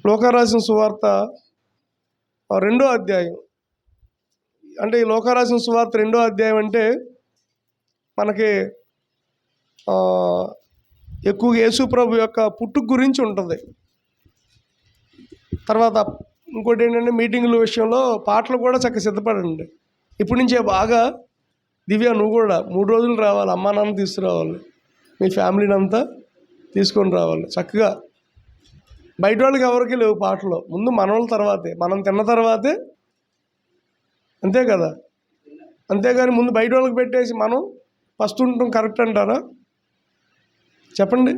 లూకా రాసిన సువార్త 2వ అధ్యాయం. అంటే ఈ లూకా రాసిన సువార్త 2వ అధ్యాయం అంటే మనకి ఎక్కువగా యేసు ప్రభు యొక్క పుట్టుక గురించి ఉంటుంది. తర్వాత ఇంకోటి ఏంటంటే మీటింగుల విషయంలో పాటలు కూడా చక్కగా సిద్ధపడండి. ఇప్పటి నుంచే బాగా దివ్య నువ్వు కూడా 3 రోజులు రావాలి, అమ్మా నాన్న తీసుకురావాలి, మీ ఫ్యామిలీని అంతా తీసుకొని రావాలి. చక్కగా బయట వాళ్ళకి ఎవరికి లేవు పాటలు, ముందు మన వాళ్ళ తర్వాతే, మనం తిన్న తర్వాతే, అంతే కదా. అంతేగాని ముందు బయట వాళ్ళకి పెట్టేసి మనం ఫస్ట్ ఉండటం కరెక్ట్ అంటారా? చెప్పండి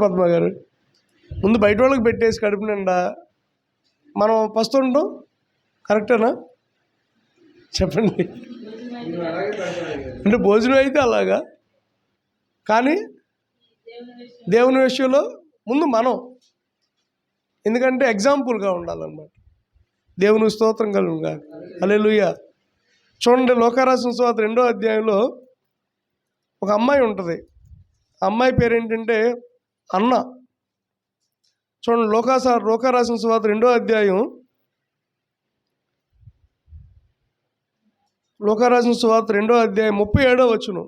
పద్మ గారు. ముందు బయట వాళ్ళకి పెట్టేసి కడుపు నిండా మనం ఫస్ట్ ఉండటం కరెక్టేనా? చెప్పండి. అంటే భోజనం అయితే అలాగా, కానీ దేవుని విషయంలో ముందు మనం, ఎందుకంటే ఎగ్జాంపుల్గా ఉండాలన్నమాట. దేవుని స్తోత్రం కలుగుగా. హల్లెలూయా. చూడండి, లూకా రాసిన సువార్త 2వ అధ్యాయంలో ఒక అమ్మాయి ఉంటుంది. ఆ అమ్మాయి పేరు ఏంటంటే అన్న. చూడండి, లూకా రాసిన సువార్త 2వ అధ్యాయం, లూకా రాసిన సువార్త 2వ అధ్యాయం 37వ వచనం,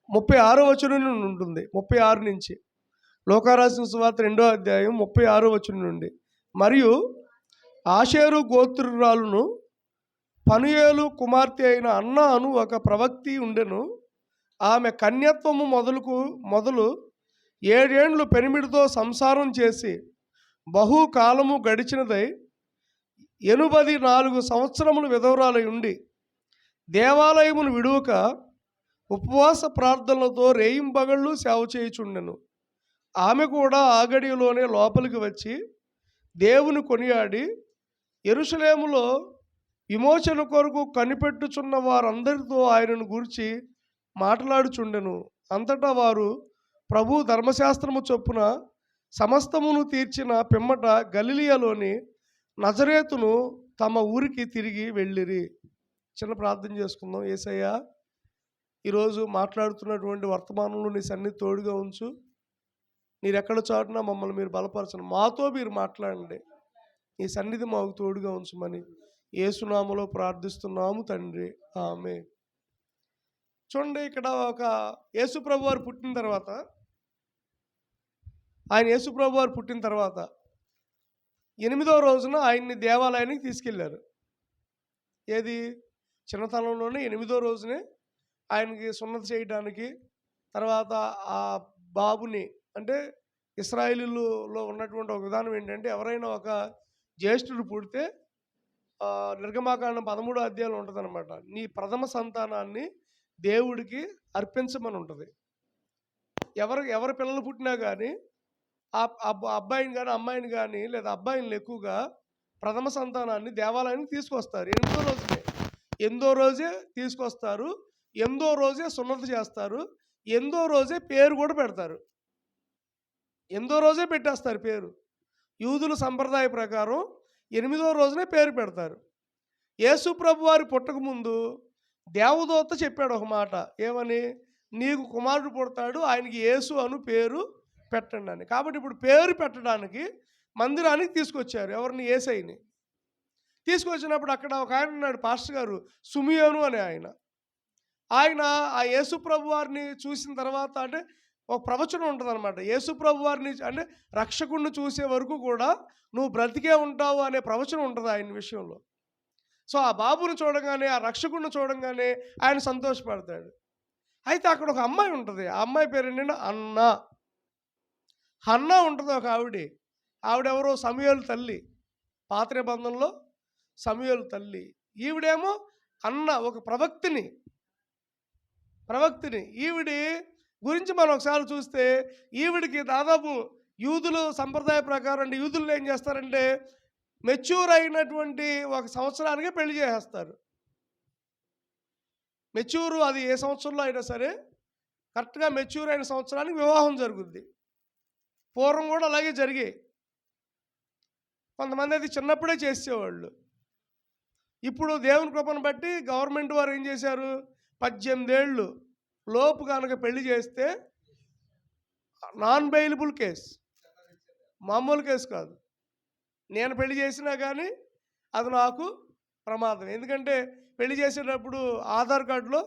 36వ వచనం నుండి ఉంటుంది. 36 నుంచి లూకా రాసిన సువార్త 2వ అధ్యాయం 36వ వచనం నుండి. మరియు ఆషేరు గోత్రురాలును పనుయేలు కుమార్తె అయిన అన్న అను ఒక ప్రవక్తి ఉండెను. ఆమె కన్యత్వము మొదలు 7 ఏండ్లు పెనిమిడితో సంసారం చేసి బహుకాలము గడిచినదై 84 సంవత్సరములు విధవరాలై ఉండి దేవాలయమును విడువక ఉపవాస ప్రార్థనలతో రేయింబగళ్ళు సేవ చేయుచుండెను. ఆమె కూడా ఆ గడియలోనే లోపలికి వచ్చి దేవుని కొనియాడి యెరూషలేములో విమోచన కొరకు కనిపెట్టుచున్న వారందరితో ఆయనను గూర్చి మాట్లాడుచుండెను. అంతటా వారు ప్రభు ధర్మశాస్త్రము చొప్పున సమస్తమును తీర్చిన పిమ్మట గలిలియలోని నజరేతును తమ ఊరికి తిరిగి వెళ్ళిరి. చిన్న ప్రార్థన చేసుకుందాం. యేసయ్య, ఈరోజు మాట్లాడుతున్నటువంటి వర్తమానంలో నీ సన్నిధి తోడుగా ఉంచు. మీరు ఎక్కడ చాటునా మమ్మల్ని మీరు బలపరచండి, మాతో మీరు మాట్లాడండి. నీ సన్నిధి మాకు తోడుగా ఉంచమని యేసునామములో ప్రార్థిస్తున్నాము తండ్రి, ఆమేన్. చూడండి, ఇక్కడ ఒక యేసుప్రభు వారు పుట్టిన తర్వాత, ఆయన యేసుప్రభు వారు పుట్టిన తర్వాత 8వ రోజున ఆయన్ని దేవాలయానికి తీసుకెళ్లారు. ఏది? చిన్నతనంలోనే 8వ రోజునే ఆయనకి సున్నతి చేయడానికి, తర్వాత ఆ బాబుని, అంటే ఇశ్రాయేలీయులలో ఉన్నటువంటి ఒక విధానం ఏంటంటే, ఎవరైనా ఒక జ్యేష్ఠుడు పుడితే నిర్గమాకాండం 13వ అధ్యాయంలో ఉంటుంది అనమాట, నీ ప్రథమ సంతానాన్ని దేవుడికి అర్పించమని ఉంటుంది. ఎవరి పిల్లలు పుట్టినా కానీ ఆ అబ్బాయిని కానీ అమ్మాయిని కానీ, లేదా అబ్బాయిని ఎక్కువగా ప్రథమ సంతానాన్ని దేవాలయానికి తీసుకొస్తారు 8వ రోజునే. 8వ రోజే తీసుకొస్తారు, 8వ రోజే సున్నతి చేస్తారు, 8వ రోజే పేరు కూడా పెడతారు. 8వ రోజే పెట్టేస్తారు పేరు. యూదుల సంప్రదాయ ప్రకారం 8వ రోజునే పేరు పెడతారు. యేసు ప్రభు వారి పుట్టకముందు దేవదూత చెప్పాడు ఒక మాట, ఏమని? నీకు కుమారుడు పుడతాడు, ఆయనకి యేసు అను పేరు పెట్టండి అని. కాబట్టి ఇప్పుడు పేరు పెట్టడానికి మందిరానికి తీసుకొచ్చారు. ఎవరిని? యేసయ్యని తీసుకొచ్చినప్పుడు అక్కడ ఒక ఆయన ఉన్నాడు, పాస్టర్ గారు, సుమియోను అనే ఆయన. ఆ యేసు ప్రభు వారిని చూసిన తర్వాత, అంటే ఒక ప్రవచనం ఉంటుంది అనమాట, యేసు ప్రభు వారిని అంటే రక్షకుడిని చూసే వరకు కూడా నువ్వు బ్రతికే ఉంటావు అనే ప్రవచనం ఉంటుంది ఆయన విషయంలో. సో ఆ బాబుని చూడగానే, ఆ రక్షకుడిని చూడగానే ఆయన సంతోషపడతాడు. అయితే అక్కడ ఒక అమ్మాయి ఉంటుంది. ఆ అమ్మాయి పేరు ఏంటంటే హన్నా ఉంటుంది. ఒక ఆవిడెవరో సమూయేలు తల్లి, పాత నిబంధనలో సమూయేలు తల్లి. ఈవిడేమో అన్న, ఒక ప్రవక్తిని. ఈవిడి గురించి మనం ఒకసారి చూస్తే, ఈవిడికి దాదాపు యూదులు సంప్రదాయ ప్రకారం, అంటే యూదులు ఏం చేస్తారంటే మెచ్యూర్ అయినటువంటి 1 సంవత్సరానికి పెళ్లి చేసేస్తారు. మెచ్యూర్ అది ఏ సంవత్సరంలో అయినా సరే కరెక్ట్గా మెచ్యూర్ అయిన సంవత్సరానికి వివాహం జరుగుద్ది. పూర్వం కూడా అలాగే జరిగాయి. కొంతమంది అది చిన్నప్పుడే చేసేవాళ్ళు. ఇప్పుడు దేవుని కృపను బట్టి గవర్నమెంట్ వారు ఏం చేశారు, 18 ఏళ్ళు లోపు కనుక పెళ్లి చేస్తే నాన్ బెయిలబుల్ కేసు, మామూలు కేసు కాదు. నేను పెళ్లి చేసినా కానీ అది నాకు ప్రమాదం. ఎందుకంటే పెళ్లి చేసేటప్పుడు ఆధార్ కార్డులో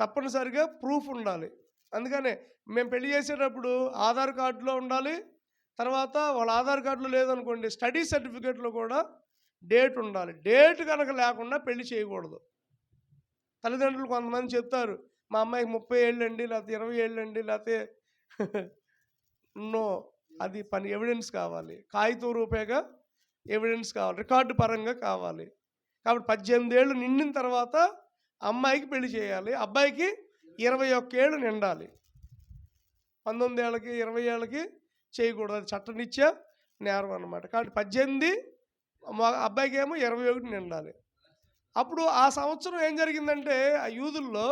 తప్పనిసరిగా ప్రూఫ్ ఉండాలి. అందుకనే మేము పెళ్లి చేసేటప్పుడు ఆధార్ కార్డులో ఉండాలి. తర్వాత వాళ్ళ ఆధార్ కార్డులో లేదనుకోండి, స్టడీ సర్టిఫికేట్లో కూడా డేట్ ఉండాలి. డేట్ కనుక లేకుండా పెళ్లి చేయకూడదు. తల్లిదండ్రులు కొంతమంది చెప్తారు, మా అమ్మాయికి 30 ఏళ్ళండి, లేకపోతే 20 ఏళ్ళండి, లేకపోతే నో, అది పని ఎవిడెన్స్ కావాలి. కాగితం రూపేగా ఎవిడెన్స్ కావాలి, రికార్డు పరంగా కావాలి. కాబట్టి 18 ఏళ్ళు నిండిన తర్వాత అమ్మాయికి పెళ్లి చేయాలి. అబ్బాయికి 21 ఏళ్ళు నిండాలి. 19 ఏళ్ళకి 20 ఏళ్ళకి చేయకూడదు. అది చట్టరీత్యా నేరం అన్నమాట. కాబట్టి 18, అబ్బాయికి ఏమో 21 నిండాలి. అప్పుడు ఆ సంవత్సరం ఏం జరిగిందంటే ఆ యూదుల్లో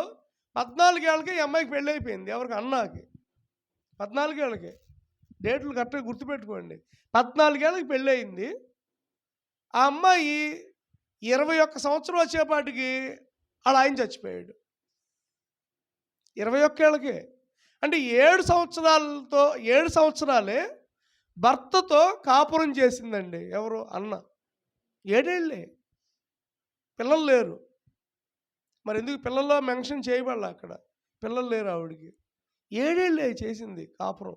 14 ఏళ్ళకి ఈ అమ్మాయికి పెళ్ళి అయిపోయింది. ఎవరికి? అన్నాకి. 14 ఏళ్ళకి. డేట్లు కరెక్ట్గా గుర్తుపెట్టుకోండి. 14 ఏళ్ళకి పెళ్ళి అయింది. ఆ అమ్మాయి 21 సంవత్సరం వచ్చేపాటికి వాళ్ళ ఆయన చచ్చిపోయాడు. 21 ఏళ్ళకే. అంటే 7 సంవత్సరాలే భర్తతో కాపురం చేసిందండి. ఎవరు? అన్న. 7 ఏళ్ళే. పిల్లలు లేరు. మరి ఎందుకు పిల్లల్లో మెన్షన్ చేయబడాల? అక్కడ పిల్లలు లేరు ఆవిడికి. 7 ఏళ్ళే చేసింది కాపురం.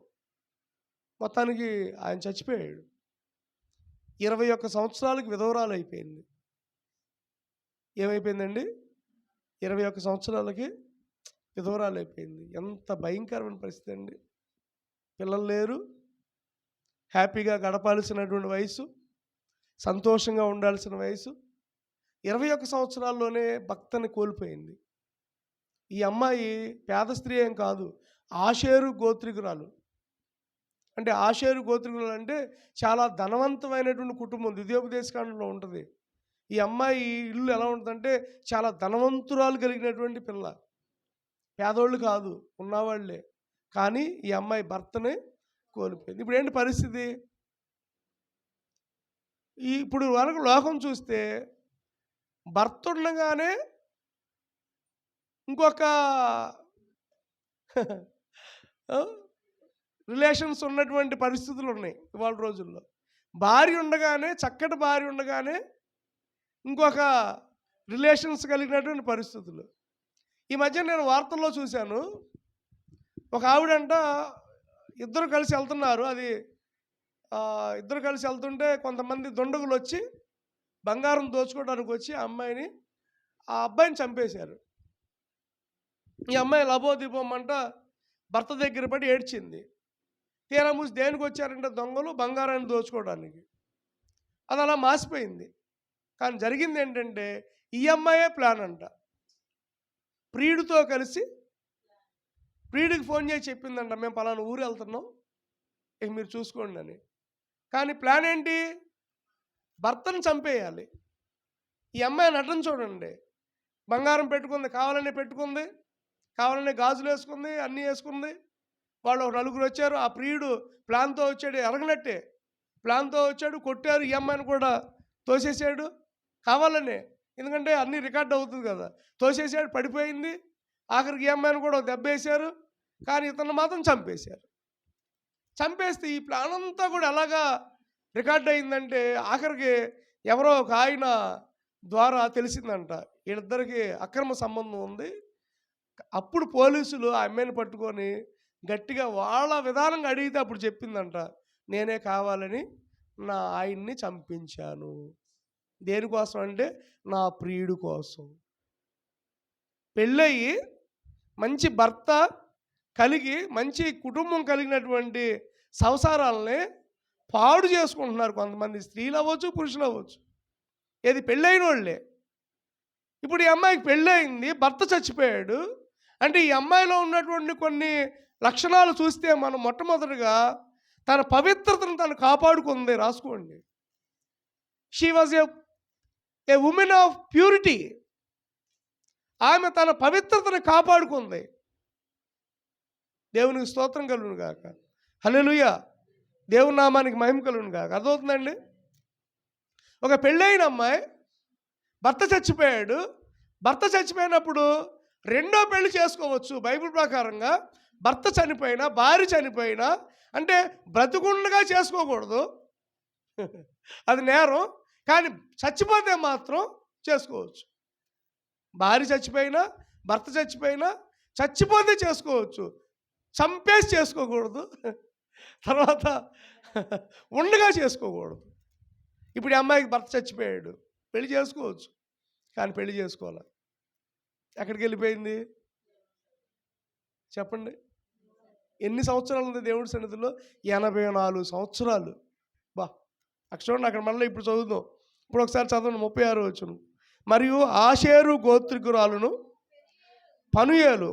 మొత్తానికి ఆయన చచ్చిపోయాడు. 21 సంవత్సరాలకి విధవరాలు అయిపోయింది. ఏమైపోయిందండి? 21 సంవత్సరాలకి విధవరాలు అయిపోయింది. ఎంత భయంకరమైన పరిస్థితి అండి. పిల్లలు లేరు, హ్యాపీగా గడపాల్సినటువంటి వయసు, సంతోషంగా ఉండాల్సిన వయసు. 21 సంవత్సరాల్లోనే భర్తని కోల్పోయింది. ఈ అమ్మాయి పేద స్త్రీ ఏం కాదు, ఆషేరు గోత్రికురాలు. అంటే ఆషేరు గోత్రికురాలు అంటే చాలా ధనవంతమైనటువంటి కుటుంబం. ద్వితీయోపదేశకాండంలో ఉంటుంది. ఈ అమ్మాయి ఇల్లు ఎలా ఉంటుందంటే చాలా ధనవంతురాలు కలిగినటువంటి పిల్ల. పేదోళ్ళు కాదు, ఉన్నవాళ్లే. కానీ ఈ అమ్మాయి భర్తని కోల్పోయింది. ఇప్పుడు ఏంటి పరిస్థితి? ఇప్పుడు వరకు లోకం చూస్తే భర్త ఉండగానే ఇంకొక రిలేషన్స్ ఉన్నటువంటి పరిస్థితులు ఉన్నాయి ఇవాళ రోజుల్లో. భార్య ఉండగానే, చక్కటి భార్య ఉండగానే ఇంకొక రిలేషన్స్ కలిగినటువంటి పరిస్థితులు. ఈ మధ్య నేను వార్తల్లో చూశాను, ఒక ఆవిడంట ఇద్దరు కలిసి వెళ్తున్నారు. అది ఇద్దరు కలిసి వెళ్తుంటే కొంతమంది దుండగులు వచ్చి బంగారం దోచుకోవడానికి వచ్చి ఆ అబ్బాయిని చంపేశారు. ఈ అమ్మాయి లబోదిబోమంట భర్త దగ్గర పడి ఏడ్చింది. తీరా మూసి దేనికి వచ్చారంటే దొంగలు బంగారాన్ని దోచుకోవడానికి. అది అలా మాసిపోయింది. కానీ జరిగింది ఏంటంటే ఈ అమ్మాయే ప్లాన్ అంట. ప్రియుడితో కలిసి ప్రియుడికి ఫోన్ చేసి చెప్పిందంట, మేము పలానా ఊరు వెళ్తున్నాం, ఇక మీరు చూసుకోండి అని. కానీ ప్లాన్ ఏంటి? భర్తను చంపేయాలి. ఈ అమ్మాయి నటన చూడండి. బంగారం పెట్టుకుంది, కావాలనే పెట్టుకుంది, కావాలనే గాజులు వేసుకుంది, అన్నీ వేసుకుంది. వాళ్ళు 4 వచ్చారు. ఆ ప్రియుడు ప్లాన్తో వచ్చాడు, ఎరగనట్టే ప్లాన్తో వచ్చాడు, కొట్టారు. ఈ అమ్మాయిని కూడా తోసేసాడు కావాలనే. ఎందుకంటే అన్నీ రికార్డ్ అవుతుంది కదా. తోసేసాడు, పడిపోయింది. ఆఖరికి ఈ అమ్మాయిని కూడా దెబ్బ వేశారు. కానీ ఇతను మాత్రం చంపేశారు. చంపేస్తే ఈ ప్లాన్ అంతా కూడా ఎలాగా రికార్డ్ అయిందంటే ఆఖరికి ఎవరో ఒక ఆయన ద్వారా తెలిసిందంట వీళ్ళిద్దరికి అక్రమ సంబంధం ఉంది. అప్పుడు పోలీసులు ఆ అమ్మాయిని పట్టుకొని గట్టిగా వాళ్ళ విధానంగా అడిగితే అప్పుడు చెప్పిందంట, నేనే కావాలని నా ఆయన్ని చంపించాను. దేనికోసం అంటే నా ప్రియుడు కోసం. పెళ్ళయి మంచి భర్త కలిగి మంచి కుటుంబం కలిగినటువంటి సంసారాలని పాడు చేసుకుంటున్నారు కొంతమంది. స్త్రీలు అవ్వచ్చు, పురుషులు అవ్వచ్చు. ఏది? పెళ్ళైన వాళ్ళే. ఇప్పుడు ఈ అమ్మాయికి పెళ్ళయింది, భర్త చచ్చిపోయాడు. అంటే ఈ అమ్మాయిలో ఉన్నటువంటి కొన్ని లక్షణాలు చూస్తే మనం మొట్టమొదటిగా తన పవిత్రతను తను కాపాడుకుంది. రాసుకోండి. She was a women of purity. ఆమె తన పవిత్రతను కాపాడుకుంది. దేవునికి స్తోత్రం కలుగును గాక. హల్లెలూయా. దేవుని నామానికి మహిమ కలుగును గాక. అర్థమవుతుందండి? ఒక పెళ్ళైన అమ్మాయి భర్త చచ్చిపోయాడు. భర్త చచ్చిపోయినప్పుడు రెండో పెళ్లి చేసుకోవచ్చు. బైబిల్ ప్రకారంగా భర్త చనిపోయినా, భార్య చనిపోయినా, అంటే బ్రతికుండగా చేసుకోకూడదు, అది నేరం. కానీ చచ్చిపోతే మాత్రం చేసుకోవచ్చు. భార్య చచ్చిపోయినా, భర్త చచ్చిపోయినా, చచ్చిపోతే చేసుకోవచ్చు, చంపేసి చేసుకోకూడదు, తర్వాత ఉండగా చేసుకోకూడదు. ఇప్పుడు ఈ అమ్మాయికి భర్త చచ్చిపోయాడు, పెళ్లి చేసుకోవచ్చు, కానీ పెళ్లి చేసుకోవాలి. ఎక్కడికి వెళ్ళిపోయింది చెప్పండి? ఎన్ని సంవత్సరాలు ఉంది దేవుడి సన్నిధిలో? 84 సంవత్సరాలు. బా, అక్కడ చూడండి, అక్కడ మళ్ళీ ఇప్పుడు చదువుదాం. ఇప్పుడు ఒకసారి చదవండి 36 వచనం. మరియు ఆషేరు గోత్రికురాలును పనుయేలు,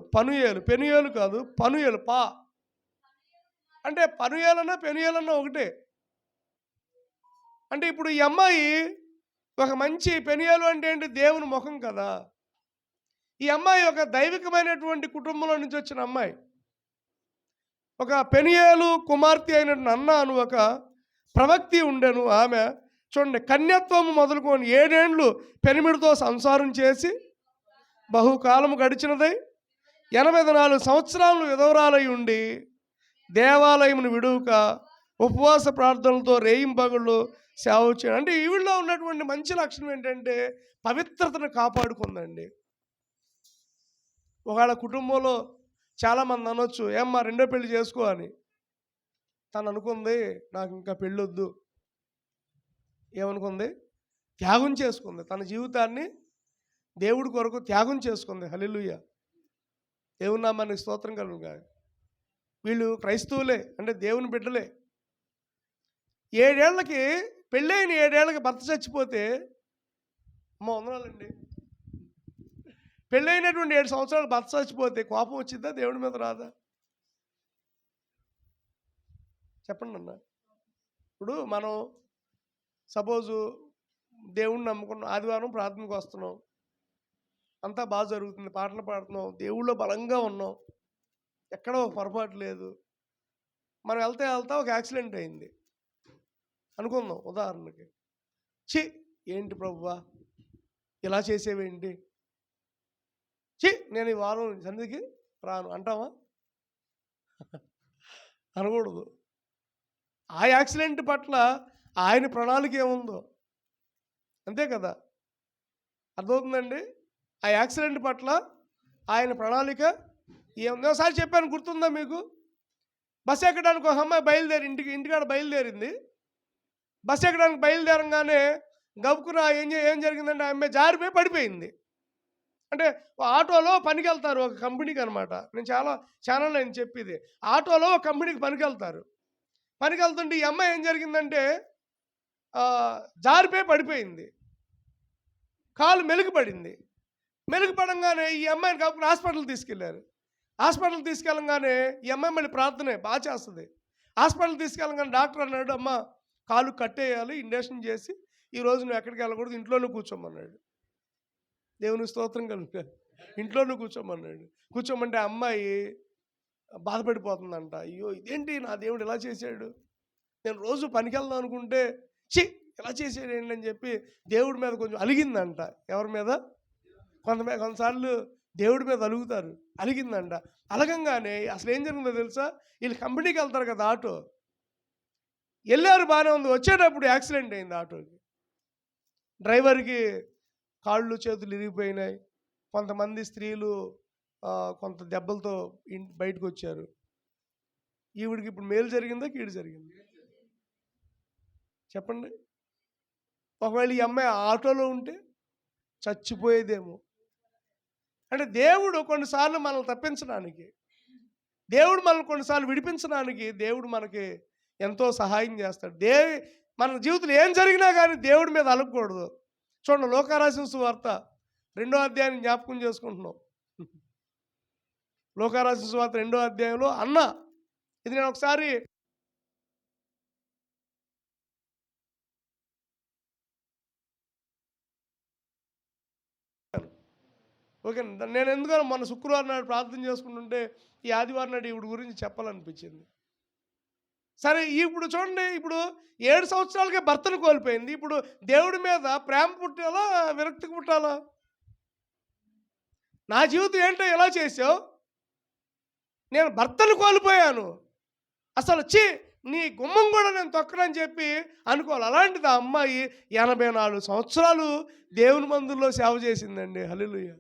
పెనుయేలు కాదు, పనుయేలు, పా అంటే పనుయేలన్నా పెనుయేలన్నా ఒకటే. అంటే ఇప్పుడు ఈ అమ్మాయి ఒక మంచి, పెనుయేలు అంటే ఏంటి? దేవుని ముఖం కదా. ఈ అమ్మాయి ఒక దైవికమైనటువంటి కుటుంబంలో నుంచి వచ్చిన అమ్మాయి. ఒక పెనుయేలు కుమార్తె అయినటువంటి అన్న అను ఒక ప్రవక్తి ఉండెను. ఆమె చూడండి, కన్యత్వము మొదలుకొని 7 ఏండ్లు పెనిమిడితో సంసారం చేసి బహుకాలము గడిచినదై 84 సంవత్సరాలు విధవరాలై ఉండి దేవాలయమును విడువక ఉపవాస ప్రార్థనలతో రేయింబగళ్ళు సేవ చేయడం. అంటే ఈవిడలో ఉన్నటువంటి మంచి లక్షణం ఏంటంటే పవిత్రతను కాపాడుకుందండి. ఒకవేళ కుటుంబంలో చాలామంది అనొచ్చు, ఏమ్మా రెండో పెళ్లి చేసుకో అని. తను అనుకుంది, నాకు ఇంకా పెళ్ళొద్దు. ఏమనుకుంది? త్యాగం చేసుకుంది, తన జీవితాన్ని దేవుడి కొరకు త్యాగం చేసుకుంది. హల్లెలూయా, దేవుని నామానికి స్తోత్రం కలుగుగాక. వీళ్ళు క్రైస్తవులే, అంటే దేవుని బిడ్డలే. 7 ఏళ్ళకి పెళ్ళైన 7 ఏళ్ళకి భర్త చచ్చిపోతే, అమ్మ వందనాలండి, పెళ్ళైనటువంటి 7 సంవత్సరాలు భర్త చచ్చిపోతే కోపం వచ్చిందా? దేవుడి మీద రాదా? చెప్పండి అన్న. ఇప్పుడు మనం సపోజు దేవుణ్ణి నమ్ముకున్నాం, ఆదివారం ప్రార్థనకు వస్తున్నాం, అంతా బాగా జరుగుతుంది, పాటలు పాడుతున్నాం, దేవుళ్ళో బలంగా ఉన్నాం, ఎక్కడో పొరపాటు లేదు. మనం వెళ్తా ఒక యాక్సిడెంట్ అయింది అనుకుందాం ఉదాహరణకి. ఛీ, ఏంటి ప్రభువా ఇలా చేసేవేంటి, ఛీ, నేను ఈ వారం సన్నిధికి రాను అంటావా? అనకూడదు. ఆ యాక్సిడెంట్ పట్ల ఆయన ప్రణాళిక ఏముందో, అంతే కదా, అర్థమవుతుందండి? ఆ యాక్సిడెంట్ పట్ల ఆయన ప్రణాళిక ఏముందో. ఒకసారి చెప్పాను, గుర్తుందా మీకు? బస్సు ఎక్కడానికి ఒక అమ్మాయి బయలుదేరి ఇంటికాడ బయలుదేరింది. బస్సు ఎక్కడానికి బయలుదేరంగానే గబుకున ఏం జరిగిందంటే ఆ అమ్మాయి జారిపోయి పడిపోయింది. అంటే ఆటోలో పనికి వెళ్తారు ఒక కంపెనీకి అనమాట. నేను ఛానల్ నేను చెప్పేది, ఆటోలో ఒక కంపెనీకి పనికి వెళ్తుంటే ఈ అమ్మాయి ఏం జరిగిందంటే జారిపోయి పడిపోయింది, కాలు మెలుగుపడింది. మెలుగుపడంగానే ఈ అమ్మాయిని కాకుండా హాస్పిటల్కి తీసుకెళ్ళారు. హాస్పిటల్కి తీసుకెళ్ళంగానే ఈ అమ్మాయి మళ్ళీ ప్రార్థనే బాగా చేస్తుంది. హాస్పిటల్కి తీసుకెళ్ళంగానే డాక్టర్ అన్నాడు, అమ్మ కాలు కట్టేయాలి, ఇంజక్షన్ చేసి ఈరోజు నువ్వు ఎక్కడికి వెళ్ళకూడదు, ఇంట్లోనే కూర్చోమన్నాడు. దేవుని స్తోత్రం కలుగుతారు. ఇంట్లోనే కూర్చోమన్నాడు. కూర్చోమంటే అమ్మాయి బాధపడిపోతుందంట. అయ్యో ఇదేంటి, నా దేవుడు ఇలా చేశాడు, నేను రోజు పనికి వెళ్దాం అనుకుంటే ఛీ ఇలా చేసాడు ఏంటి అని చెప్పి దేవుడి మీద కొంచెం అలిగిందంట. ఎవరి మీద? కొంతసార్లు దేవుడి మీద అలుగుతారు. అలిగిందంట. అలగంగానే అసలు ఏం జరిగిందో తెలుసా? వీళ్ళు కంపెనీకి వెళ్తారు కదా, ఆటో వెళ్ళారు, బాగానే ఉంది, వచ్చేటప్పుడు యాక్సిడెంట్ అయింది ఆటోకి. డ్రైవర్కి కాళ్ళు చేతులు ఇరిగిపోయినాయి. కొంతమంది స్త్రీలు కొంత దెబ్బలతో బయటకు వచ్చారు. ఈవిడికి ఇప్పుడు మేలు జరిగిందా కీడు జరిగింది చెప్పండి? ఒకవేళ ఈ అమ్మాయి ఆటోలో ఉంటే చచ్చిపోయేదేమో. అంటే దేవుడు కొన్నిసార్లు మనల్ని తప్పించడానికి, దేవుడు మనల్ని కొన్నిసార్లు విడిపించడానికి దేవుడు మనకి ఎంతో సహాయం చేస్తాడు. మన జీవితంలో ఏం జరిగినా కానీ దేవుడి మీద అలగకూడదు. చూడండి, లోకారాసిన సువార్త 2వ అధ్యాయాన్ని జ్ఞాపకం చేసుకుంటున్నాం. లోకారాసిన సువార్త 2వ అధ్యాయంలో అన్న, ఇది నేను ఒకసారి ఓకే, నేను ఎందుకని మన శుక్రవారం నాడు ప్రార్థన చేసుకుంటుంటే ఈ ఆదివారం నాడు ఈవిడ గురించి చెప్పాలనిపించింది. సరే, ఇప్పుడు చూడండి, ఇప్పుడు 7 సంవత్సరాలకే భర్తను కోల్పోయింది. ఇప్పుడు దేవుడి మీద ప్రేమ పుట్టాలా, విరక్తికి పుట్టాలా? నా జీవితం ఏంటో ఎలా చేసావు, నేను భర్తను కోల్పోయాను, అసలు నీ గుమ్మం కూడా నేను తొక్కనని చెప్పి అనుకోవాలి. అలాంటిది ఆ అమ్మాయి 84 సంవత్సరాలు దేవుని మందిరంలో సేవ చేసిందండి. హల్లెలూయా.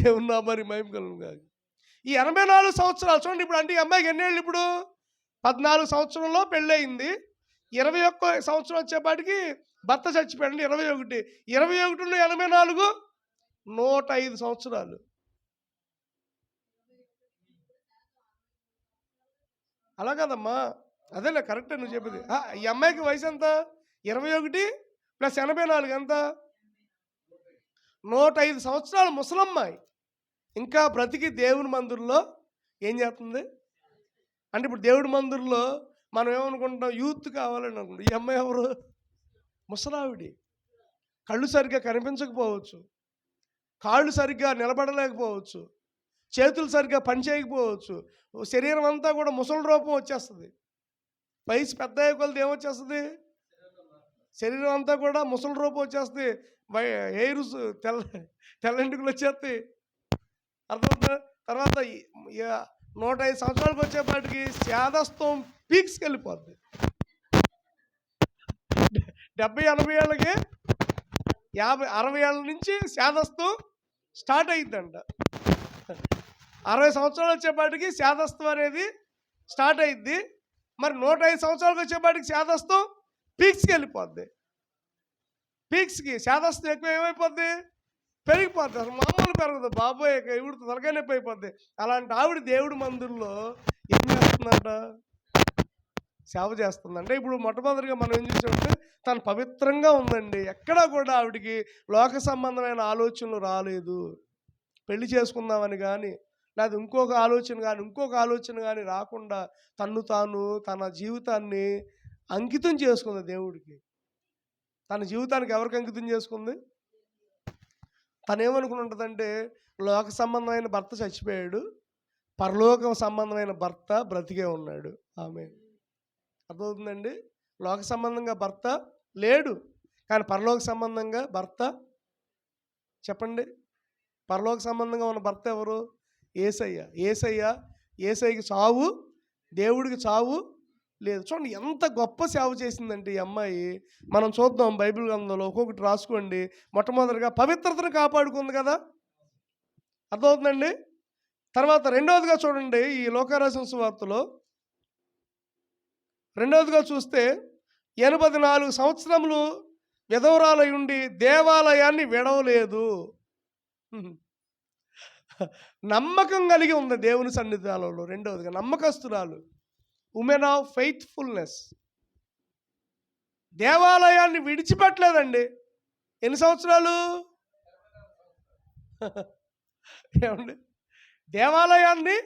దేవుని నామానికి మహిమ కలుగును గాక. ఈ 84 సంవత్సరాలు చూడండి. ఇప్పుడు అంటే ఈ అమ్మాయికి ఎన్నేళ్ళు ఇప్పుడు? 14 సంవత్సరంలో పెళ్ళయింది. 21 సంవత్సరం వచ్చేపాటికి భర్త చచ్చిపోయాడు. 21 21 84 105 సంవత్సరాలు. అలా కదమ్మా, అదేలే కరెక్టే నువ్వు చెప్పేది. ఈ అమ్మాయికి వయసు ఎంత? 21 + 84 ఎంత? 105 సంవత్సరాలు ముసలమ్మాయి ఇంకా బ్రతికి దేవుని మందిరంలో ఏం చేస్తుంది అంటే, ఇప్పుడు దేవుడి మందిరంలో మనం ఏమనుకుంటాం, యూత్ కావాలని అనుకుంటాం. ఈ అమ్మాయి ఎవరు? ముసలావిడి. కళ్ళు సరిగ్గా కనిపించకపోవచ్చు, కాళ్ళు సరిగ్గా నిలబడలేకపోవచ్చు, చేతులు సరిగ్గా పని చేయకపోవచ్చు, శరీరం అంతా కూడా ముసలి రూపం వచ్చేస్తుంది. వయసు పెద్ద అయ్యే కొలది ఏమొచ్చేస్తుంది? శరీరం అంతా కూడా ముసలి రూపం వచ్చేస్తుంది. హెయిర్స్ తెల్లంటికులు వచ్చేస్తాయి. అర్థమవుతుందా? తర్వాత 105 సంవత్సరాలకు వచ్చేపాటికి శాదస్తం పీక్స్కి వెళ్ళిపోద్ది. 70-80 ఏళ్ళకి 50-60 ఏళ్ళ నుంచి శాదస్తం స్టార్ట్ అయ్యిద్దంట. 60 సంవత్సరాలు వచ్చేపాటికి శాదస్తం అనేది స్టార్ట్ అయ్యిద్ది. మరి 105 సంవత్సరాలకు వచ్చేపాటికి శాదస్తం పీక్స్కి వెళ్ళిపోద్ది. పీక్స్కి శాదస్తం ఎక్కువ ఏమైపోద్ది? పెరిగిపోద్ది. అసలు మామూలు పెరగదు బాబోయ్, ఇవిడు తలకాయ నొప్పి అయిపోద్ది. అలాంటి ఆవిడ దేవుడి మందిరంలో ఏం చేస్తుందంట? సేవ చేస్తుందంటే. ఇప్పుడు మొట్టమొదటిగా మనం ఏం చూసామంటే తను పవిత్రంగా ఉందండి. ఎక్కడా కూడా ఆవిడికి లోక సంబంధమైన ఆలోచనలు రాలేదు. పెళ్లి చేసుకుందామని కానీ, లేదా ఇంకొక ఆలోచన కానీ రాకుండా తాను తన జీవితాన్ని అంకితం చేసుకుంది దేవుడికి. తన జీవితానికి ఎవరికి అంకితం చేసుకుంది? తను ఏమనుకుని ఉంటుందంటే, లోక సంబంధమైన భర్త చచ్చిపోయాడు, పరలోక సంబంధమైన భర్త బ్రతికే ఉన్నాడు. ఆమేన్. అర్థమవుతుందండి? లోక సంబంధంగా భర్త లేడు, కానీ పరలోక సంబంధంగా భర్త. చెప్పండి, పరలోక సంబంధంగా ఉన్న భర్త ఎవరు? యేసయ్యకి చావు, దేవుడికి చావు లేదు. చూడండి ఎంత గొప్ప సేవ చేసిందంటే ఈ అమ్మాయి. మనం చూద్దాం బైబిల్ గ్రంథంలో ఒక్కొక్కటి రాసుకోండి. మొట్టమొదటిగా పవిత్రతను కాపాడుకుంది కదా, అర్థమవుతుందండి. తర్వాత రెండవదిగా చూడండి, ఈ లోకారాసిన సువార్తలో రెండవదిగా చూస్తే 84 సంవత్సరములు విధవరాలై ఉండి దేవాలయాన్ని విడవలేదు. నమ్మకం కలిగి ఉంది దేవుని సన్నిధానంలో. రెండవదిగా నమ్మకస్తురాలు, ఉమెన్ ఆఫ్ ఫెయిత్ఫుల్నెస్. దేవాలయాన్ని విడిచిపెట్టలేదండి. ఎన్ని సంవత్సరాలు? ఏమండి, దేవాలయాన్ని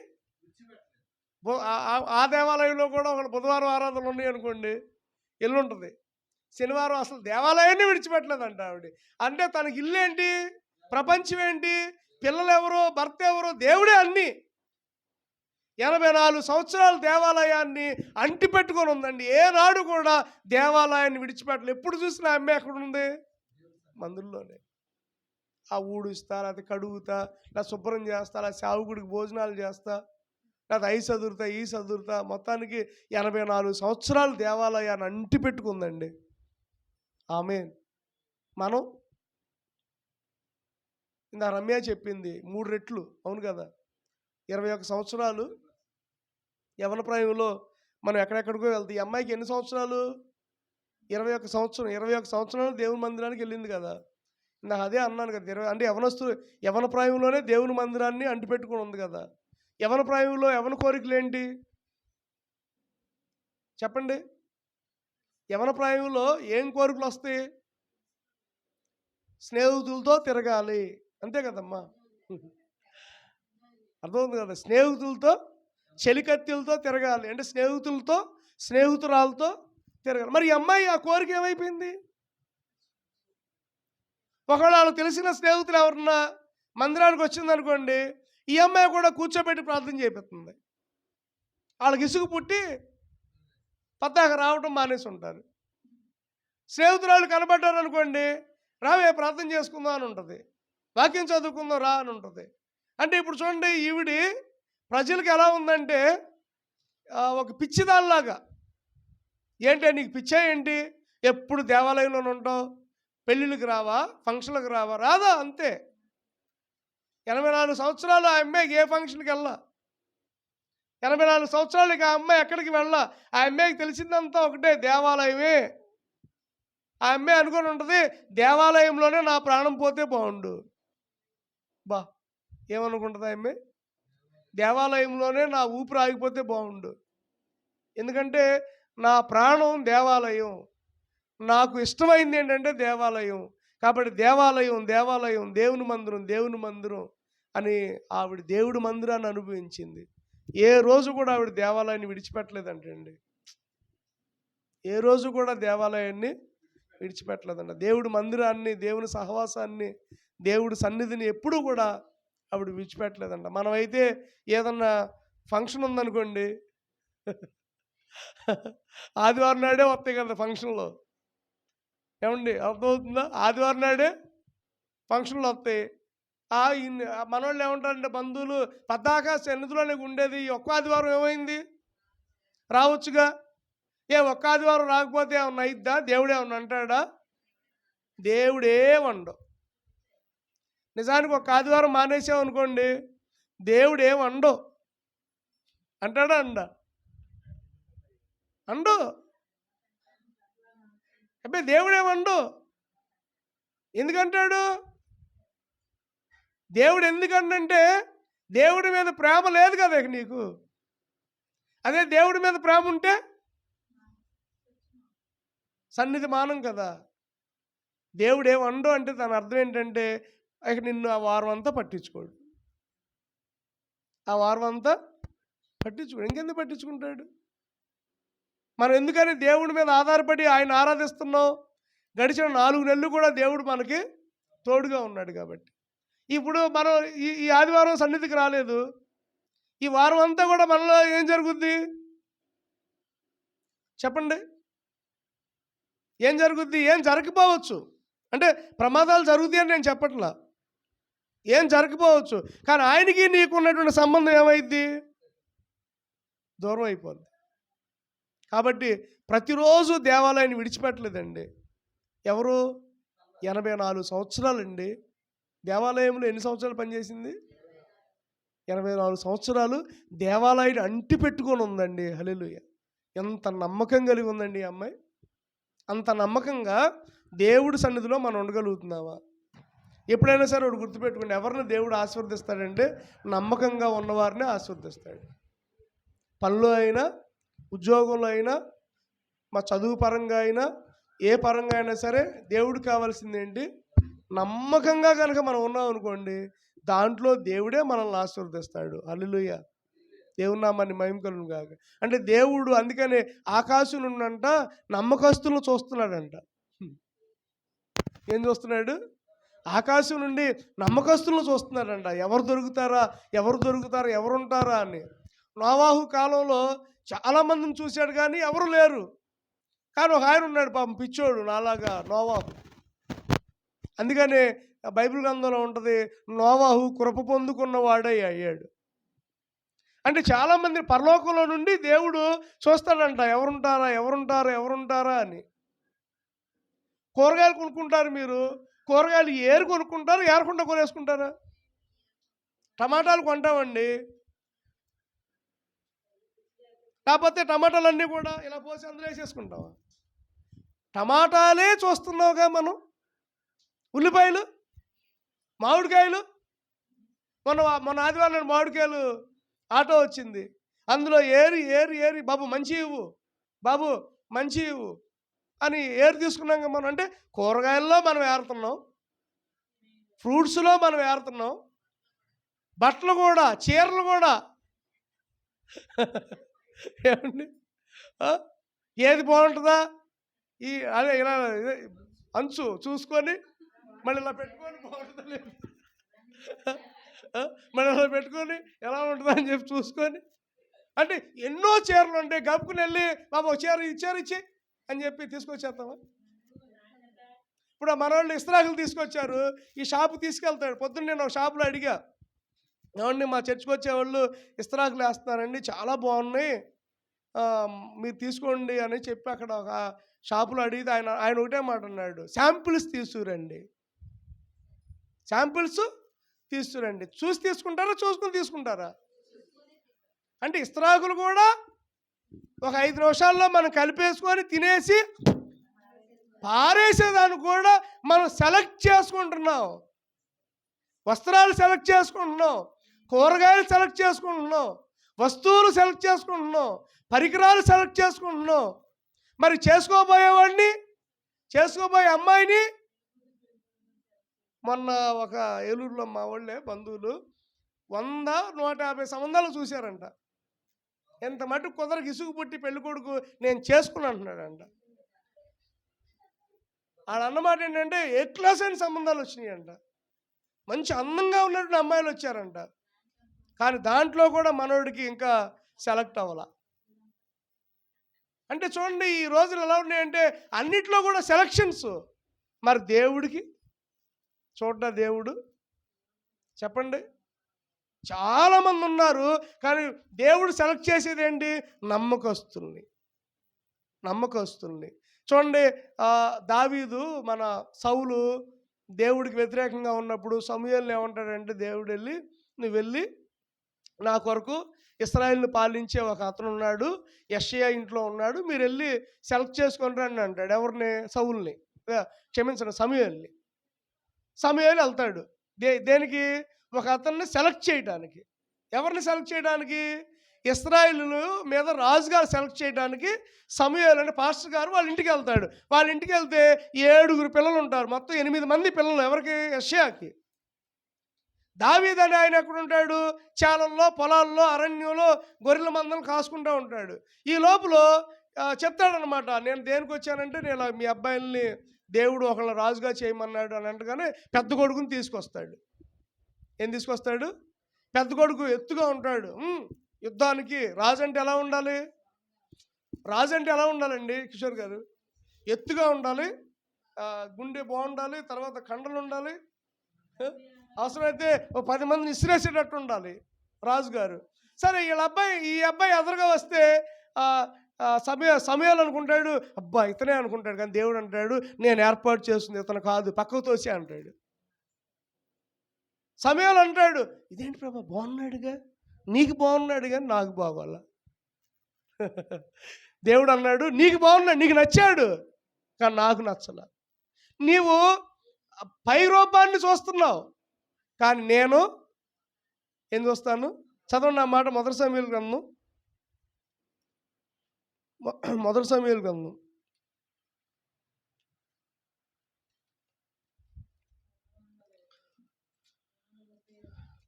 ఆ దేవాలయంలో కూడా ఒక బుధవారం ఆరాధనలు ఉన్నాయి అనుకోండి, ఎల్లుంటుంది. శనివారం అసలు దేవాలయాన్ని విడిచిపెట్టలేదంట ఆవిడ. అంటే తనకి ఇల్లు ఏంటి, ప్రపంచం ఏంటి, పిల్లలు ఎవరు, భర్త ఎవరు, దేవుడే అన్నీ. 84 సంవత్సరాలు దేవాలయాన్ని అంటిపెట్టుకొని ఉందండి. ఏనాడు కూడా దేవాలయాన్ని విడిచిపెట్టలేదు. ఎప్పుడు చూసినా అమ్మాయి ఎక్కడ ఉంది? మందుల్లోనే. ఆ ఊడుస్తా, లేకపోతే కడుగుతా, లేదా శుభ్రం చేస్తా, లేదా సేవకుడికి భోజనాలు చేస్తా, లేదా ఈ చదువుతా మొత్తానికి 84 సంవత్సరాలు దేవాలయాన్ని అంటిపెట్టుకుందండి. ఆమేన్. మనం ఇందా రమ్య చెప్పింది 3 రెట్లు, అవును కదా. 21 సంవత్సరాలు యవన ప్రాయంలో మనం ఎక్కడెక్కడికో వెళ్తాం. ఈ అమ్మాయికి ఎన్ని సంవత్సరాలు? 21 సంవత్సరాలు దేవుని మందిరానికి వెళ్ళింది కదా. నాకు అదే అన్నాను కదా, అంటే యవన ప్రాయంలోనే దేవుని మందిరాన్ని అంటిపెట్టుకుని ఉంది కదా. యవన ప్రాయంలో యవన కోరికలు ఏంటి చెప్పండి? యవన ప్రాయంలో ఏం కోరికలు వస్తాయి? స్నేహితులతో తిరగాలి, అంతే కదమ్మా. అర్థమవుతుంది కదా. స్నేహితులతో, చెలికత్తెలతో తిరగాలి, అంటే స్నేహితురాలతో తిరగాలి. మరి ఈ అమ్మాయి ఆ కోరిక ఏమైపోయింది? ఒకవేళ వాళ్ళకి తెలిసిన స్నేహితులు ఎవరన్నా మందిరానికి వచ్చిందనుకోండి, ఈ అమ్మాయి కూడా కూర్చోబెట్టి ప్రార్థన చేపిస్తుంది. వాళ్ళకి ఇసుగు పుట్టి పద్దాక రావడం మానేసి ఉంటారు. స్నేహితురాలు కనబడ్డారు అనుకోండి, రావే ప్రార్థన చేసుకుందాం అని ఉంటుంది, వాక్యం చదువుకుందాం రా అని ఉంటుంది. అంటే ఇప్పుడు చూడండి, ఈవిడి ప్రజలకు ఎలా ఉందంటే ఒక పిచ్చిదానిలాగా. ఏంటి నీకు పిచ్చా ఏంటి, ఎప్పుడు దేవాలయంలోనే ఉంటావు, పెళ్ళిళ్ళకి రావా, ఫంక్షన్లకు రావా? రాదా, అంతే. 84 సంవత్సరాలు ఆ అమ్మాయికి ఏ ఫంక్షన్కి వెళ్ళా, 84 సంవత్సరాలకి ఆ అమ్మాయి ఎక్కడికి వెళ్ళా. ఆ అమ్మాయికి తెలిసిందంతా ఒకటే, దేవాలయమే. ఆ అమ్మాయి అనుకొని ఉంటుంది, దేవాలయంలోనే నా ప్రాణం పోతే బాగుండు. బా ఏమనుకుంటుంది ఆ అమ్మాయి? దేవాలయంలోనే నా ఊపిరి ఆగిపోతే బాగుండు. ఎందుకంటే నా ప్రాణం దేవాలయం, నాకు ఇష్టమైంది ఏంటంటే దేవాలయం. కాబట్టి దేవాలయం దేవాలయం, దేవుని మందిరం దేవుని మందిరం అని ఆవిడ దేవుడి మందిరాన్ని అనుభవించింది. ఏ రోజు కూడా ఆవిడ దేవాలయాన్ని విడిచిపెట్టలేదంటండి. ఏ రోజు కూడా దేవాలయాన్ని విడిచిపెట్టలేదంట. దేవుడి మందిరాన్ని, దేవుని సహవాసాన్ని, దేవుడి సన్నిధిని ఎప్పుడూ కూడా ఆవిడ విడిచిపెట్టలేదంట. మనమైతే ఏదన్నా ఫంక్షన్ ఉందనుకోండి, ఆదివారం నాడే వస్తాయి కదా ఫంక్షన్లో. ఏమండి, అర్థమవుతుందా? ఆదివారం నాడే ఫంక్షన్లు వస్తాయి. మనోళ్ళు ఏమంటారంటే బంధువులు, పద్దాకా సన్నిధిలోనే ఉండేది, ఈ ఒక్క ఆదివారం ఏమైంది, రావచ్చుగా. ఒక్క ఆదివారం రాకపోతే ఏమన్నా అయిద్దా? దేవుడు ఏమన్నా అంటాడా? దేవుడేమండవు. నిజానికి ఒక ఆదివారం మానేసామనుకోండి, దేవుడు ఏమండవు. అంటాడా? అండు. అబ్బాయి దేవుడేమండు. ఎందుకంటాడు? దేవుడు ఎందుకంటే దేవుడి మీద ప్రేమ లేదు కదా నీకు. అదే దేవుడి మీద ప్రేమ ఉంటే సన్నిధి మానం కదా. దేవుడు ఏమండు అంటే దాని అర్థం ఏంటంటే ఇక నిన్ను ఆ వారం అంతా పట్టించుకోడు. ఆ వారం అంతా పట్టించుకోడు. ఇంకెందుకు పట్టించుకుంటాడు? మనం ఎందుకని దేవుడి మీద ఆధారపడి ఆయన ఆరాధిస్తున్నాం? గడిచిన 4 నెలలు కూడా దేవుడు మనకి తోడుగా ఉన్నాడు కాబట్టి. ఇప్పుడు మనం ఈ ఆదివారం సన్నిధికి రాలేదు, ఈ వారం అంతా కూడా మనలో ఏం జరుగుద్ది చెప్పండి? ఏం జరుగుద్ది? ఏం జరగకపోవచ్చు. అంటే ప్రమాదాలు జరుగుతాయి అని నేను చెప్పట్లా, ఏం జరగకపోవచ్చు. కానీ ఆయనకి నీకు ఉన్నటువంటి సంబంధం ఏమైద్ది? దూరం అయిపోద్ది. కాబట్టి ప్రతిరోజు దేవాలయాన్ని విడిచిపెట్టలేదండి. ఎవరు? 84 సంవత్సరాలండి. దేవాలయంలో ఎన్ని సంవత్సరాలు పనిచేసింది? 84 సంవత్సరాలు దేవాలయాన్ని అంటి పెట్టుకొని ఉందండి. హల్లెలూయా! ఎంత నమ్మకం కలిగి ఉందండి ఈ అమ్మాయి. అంత నమ్మకంగా దేవుడి సన్నిధిలో మనం ఉండగలుగుతున్నావా? ఎప్పుడైనా సరే ఒకటి గుర్తుపెట్టుకోండి, ఎవరిని దేవుడు ఆశీర్వదిస్తాడంటే నమ్మకంగా ఉన్నవారిని ఆశీర్వదిస్తాడు. పనిలో అయినా, ఉద్యోగంలో అయినా, మా చదువు పరంగా అయినా, ఏ పరంగా అయినా సరే దేవుడికి కావాల్సింది ఏంటి? నమ్మకంగా కనుక మనం ఉన్నాం అనుకోండి, దాంట్లో దేవుడే మనల్ని ఆశీర్వదిస్తాడు. హల్లెలూయా! దేవుని నామాన్ని మహిమ కలుగును గాక. అంటే దేవుడు అందుకనే ఆకాశం నుండంట నమ్మకస్తులను చూస్తున్నాడంట. ఏం చూస్తున్నాడు? ఆకాశం నుండి నమ్మకస్తులను చూస్తున్నాడంట. ఎవరు దొరుకుతారా, ఎవరు దొరుకుతారా, ఎవరుంటారా అని. నోవాహు కాలంలో చాలామందిని చూశాడు కానీ ఎవరు లేరు. కానీ ఒక ఆయన ఉన్నాడు పాపం, పిచ్చోడు నాలాగా, నోవాహు. అందుకనే బైబిల్ గ్రంథంలో ఉంటుంది, నోవాహు కృప పొందుకున్నవాడై అయ్యాడు. అంటే చాలామంది పరలోకంలో నుండి దేవుడు చూస్తాడంట, ఎవరుంటారా ఎవరుంటారా ఎవరుంటారా అని. కూరగాయలు కొనుక్కుంటారు మీరు, కూరగాయలు ఏరు కొనుక్కుంటారు, ఏరకుండా కొనేసుకుంటారా? టమాటాలు కొంటామండి, కాకపోతే టమాటాలన్నీ కూడా ఇలా పోసి అందులో వేసేసుకుంటావా? టమాటాలే చూస్తున్నావుగా మనం. ఉల్లిపాయలు, మామిడికాయలు, మొన్న ఆదివారం మామిడికాయలు ఆటో వచ్చింది, అందులో ఏరి ఏరి ఏరి బాబు మంచి ఇవ్వు, బాబు మంచి ఇవ్వు అని ఏరు తీసుకున్నాం మనం. అంటే కూరగాయల్లో మనం ఏరుతున్నాం, ఫ్రూట్స్లో మనం ఏరుతున్నాం, బట్టలు కూడా, చీరలు కూడా. ఏమండి, ఏది బాగుంటుందా? అదే ఇలా అంచు చూసుకొని మళ్ళీ ఇలా పెట్టుకొని బాగుంటుందా లేదు, మళ్ళీ ఇలా పెట్టుకొని ఎలా ఉంటుందా అని చెప్పి చూసుకొని, అంటే ఎన్నో చీరలు ఉంటాయి, గబుకుని వెళ్ళి బాబు చీర ఇచ్చి అని చెప్పి తీసుకొచ్చేస్తామా? ఇప్పుడు మన వాళ్ళు ఇస్త్రాకులు తీసుకొచ్చారు, ఈ షాపు తీసుకెళ్తాడు. పొద్దున్న నేను ఒక షాపులో అడిగా, ఏమండి మా చర్చికి వచ్చేవాళ్ళు ఇస్తరాకులు వేస్తున్నారండి, చాలా బాగున్నాయి, మీరు తీసుకోండి అని చెప్పి అక్కడ ఒక షాపులో అడిగితే ఆయన ఆయన ఒకటే మాట అన్నాడు, శాంపిల్స్ తీసుకురండి, శాంపిల్స్ తీసుకురండి. చూసి తీసుకుంటారా, చూసుకుని తీసుకుంటారా? అంటే ఇస్తరాకులు కూడా ఒక 5 నిమిషాల్లో మనం కలిపేసుకొని తినేసి పారేసేదాన్ని కూడా మనం సెలెక్ట్ చేసుకుంటున్నాం. వస్త్రాలు సెలెక్ట్ చేసుకుంటున్నాం, కూరగాయలు సెలెక్ట్ చేసుకుంటున్నాం, వస్తువులు సెలెక్ట్ చేసుకుంటున్నాం, పరికరాలు సెలెక్ట్ చేసుకుంటున్నాం. మరి చేసుకోబోయేవాడిని, చేసుకోబోయే అమ్మాయిని మొన్న ఒక ఏలూరులో మా వాళ్ళే బంధువులు 100-150 సంబంధాలు చూశారంట. ఎంత మటుకు కుదరకు ఇసుగు పుట్టి పెళ్లి కొడుకు నేను చేసుకుని అంటున్నాడంట. అన్నమాట ఏంటంటే ఏ క్లాస్ అయిన సంబంధాలు వచ్చినాయంట, మంచి అందంగా ఉన్నటువంటి అమ్మాయిలు వచ్చారంట. కానీ దాంట్లో కూడా మనోడికి ఇంకా సెలెక్ట్ అవ్వాల. అంటే చూడండి ఈ రోజులు ఎలా ఉన్నాయంటే అన్నిట్లో కూడా సెలక్షన్స్. మరి దేవుడికి చూడ్డా దేవుడు? చెప్పండి. చాలామంది ఉన్నారు, కానీ దేవుడు సెలెక్ట్ చేసేది ఏంటి? నమ్మకస్తుల్ని. నమ్మకస్తుల్ని చూడండి. దావీదు మన సౌలు దేవుడికి వ్యతిరేకంగా ఉన్నప్పుడు సమూయేలుని ఏమంటాడంటే, దేవుడు వెళ్ళి నువ్వు వెళ్ళి నా కొరకు ఇశ్రాయేలుని పాలించే ఒక అతను ఉన్నాడు, యెషయా ఇంట్లో ఉన్నాడు, మీరు వెళ్ళి సెలెక్ట్ చేసుకొని రండి అంటాడు. ఎవరిని? సౌలుని, క్షమించండి సమూయేలుని. సమూయేలు వెళ్తాడు దేనికి? ఒక అతన్ని సెలెక్ట్ చేయడానికి. ఎవరిని సెలెక్ట్ చేయడానికి? ఇశ్రాయేలు మీద రాజుగా సెలెక్ట్ చేయడానికి సమూయేలు అంటే పాస్టర్ గారు వాళ్ళ ఇంటికి వెళ్తాడు. వాళ్ళ ఇంటికి వెళ్తే 7 పిల్లలు ఉంటారు, మొత్తం 8 మంది పిల్లలు. ఎవరికి? యెషయాకి. దావీదు అనే ఆయన ఎక్కడ ఉంటాడు? చాలల్లో, పొలాల్లో, అరణ్యంలో గొర్రెల మందలను కాసుకుంటూ ఉంటాడు. ఈ లోపల చెప్తాడనమాట, నేను దేనికి వచ్చానంటే నేను మీ అబ్బాయిల్ని దేవుడు ఒకళ్ళ రాజుగా చేయమన్నాడు అని అంటగానే పెద్ద కొడుకుని తీసుకొస్తాడు. ఏం తీసుకొస్తాడు? పెద్ద కొడుకు ఎత్తుగా ఉంటాడు. యుద్ధానికి రాజు అంటే ఎలా ఉండాలి? రాజు అంటే ఎలా ఉండాలండి కిషోర్ గారు? ఎత్తుగా ఉండాలి, గుండె బాగుండాలి, తర్వాత కండలు ఉండాలి, అవసరమైతే 10 మందిని ఇసిరేసేటట్టు ఉండాలి రాజుగారు. సరే ఈ అబ్బాయి ఎదురుగా వస్తే సమయాలు అనుకుంటాడు, అబ్బా ఇతనే అనుకుంటాడు. కానీ దేవుడు అంటాడు, నేను ఏర్పాటు చేస్తుంది ఇతను కాదు, పక్కకు తోసే అంటాడు. సమయాలు అంటాడు, ఇదేంటి ప్రభా బాగున్నాడుగా, నీకు బాగున్నాడు కానీ నాకు బాగోలా. దేవుడు అన్నాడు, నీకు బాగున్నాడు, నీకు నచ్చాడు, కానీ నాకు నచ్చలా. నీవు పై రూపాన్ని చూస్తున్నావు, కానీ నేను ఏం చూస్తాను? చదవండి నా మాట. మొదటి సమూయేలు గ్రంథం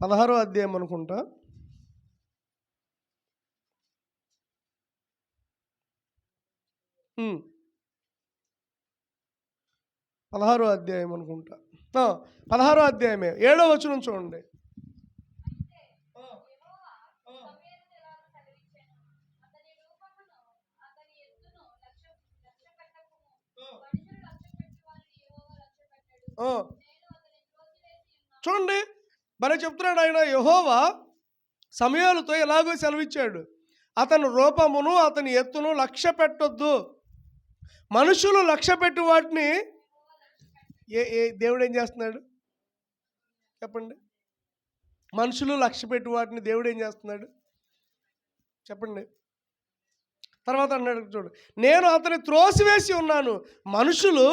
16వ అధ్యాయం అనుకుంటా. పదహారో అధ్యాయం అనుకుంటా. 16వ అధ్యాయమే 7వ వచనం చూడండి. చూడండి భలే చెప్తున్నాడు ఆయన. యెహోవా సమూయేలుతో ఎలాగో సెలవిచ్చాడు, అతని రూపమును అతని ఎత్తును లక్ష్య పెట్టొద్దు. మనుషులు లక్ష్య పెట్టి వాటిని దేవుడు ఏం చేస్తున్నాడు చెప్పండి? మనుషులు లక్ష్య పెట్టి వాటిని దేవుడు ఏం చేస్తున్నాడు చెప్పండి? తర్వాత అన్నాడు చూడు, నేను అతని త్రోసివేసి ఉన్నాను. మనుషులు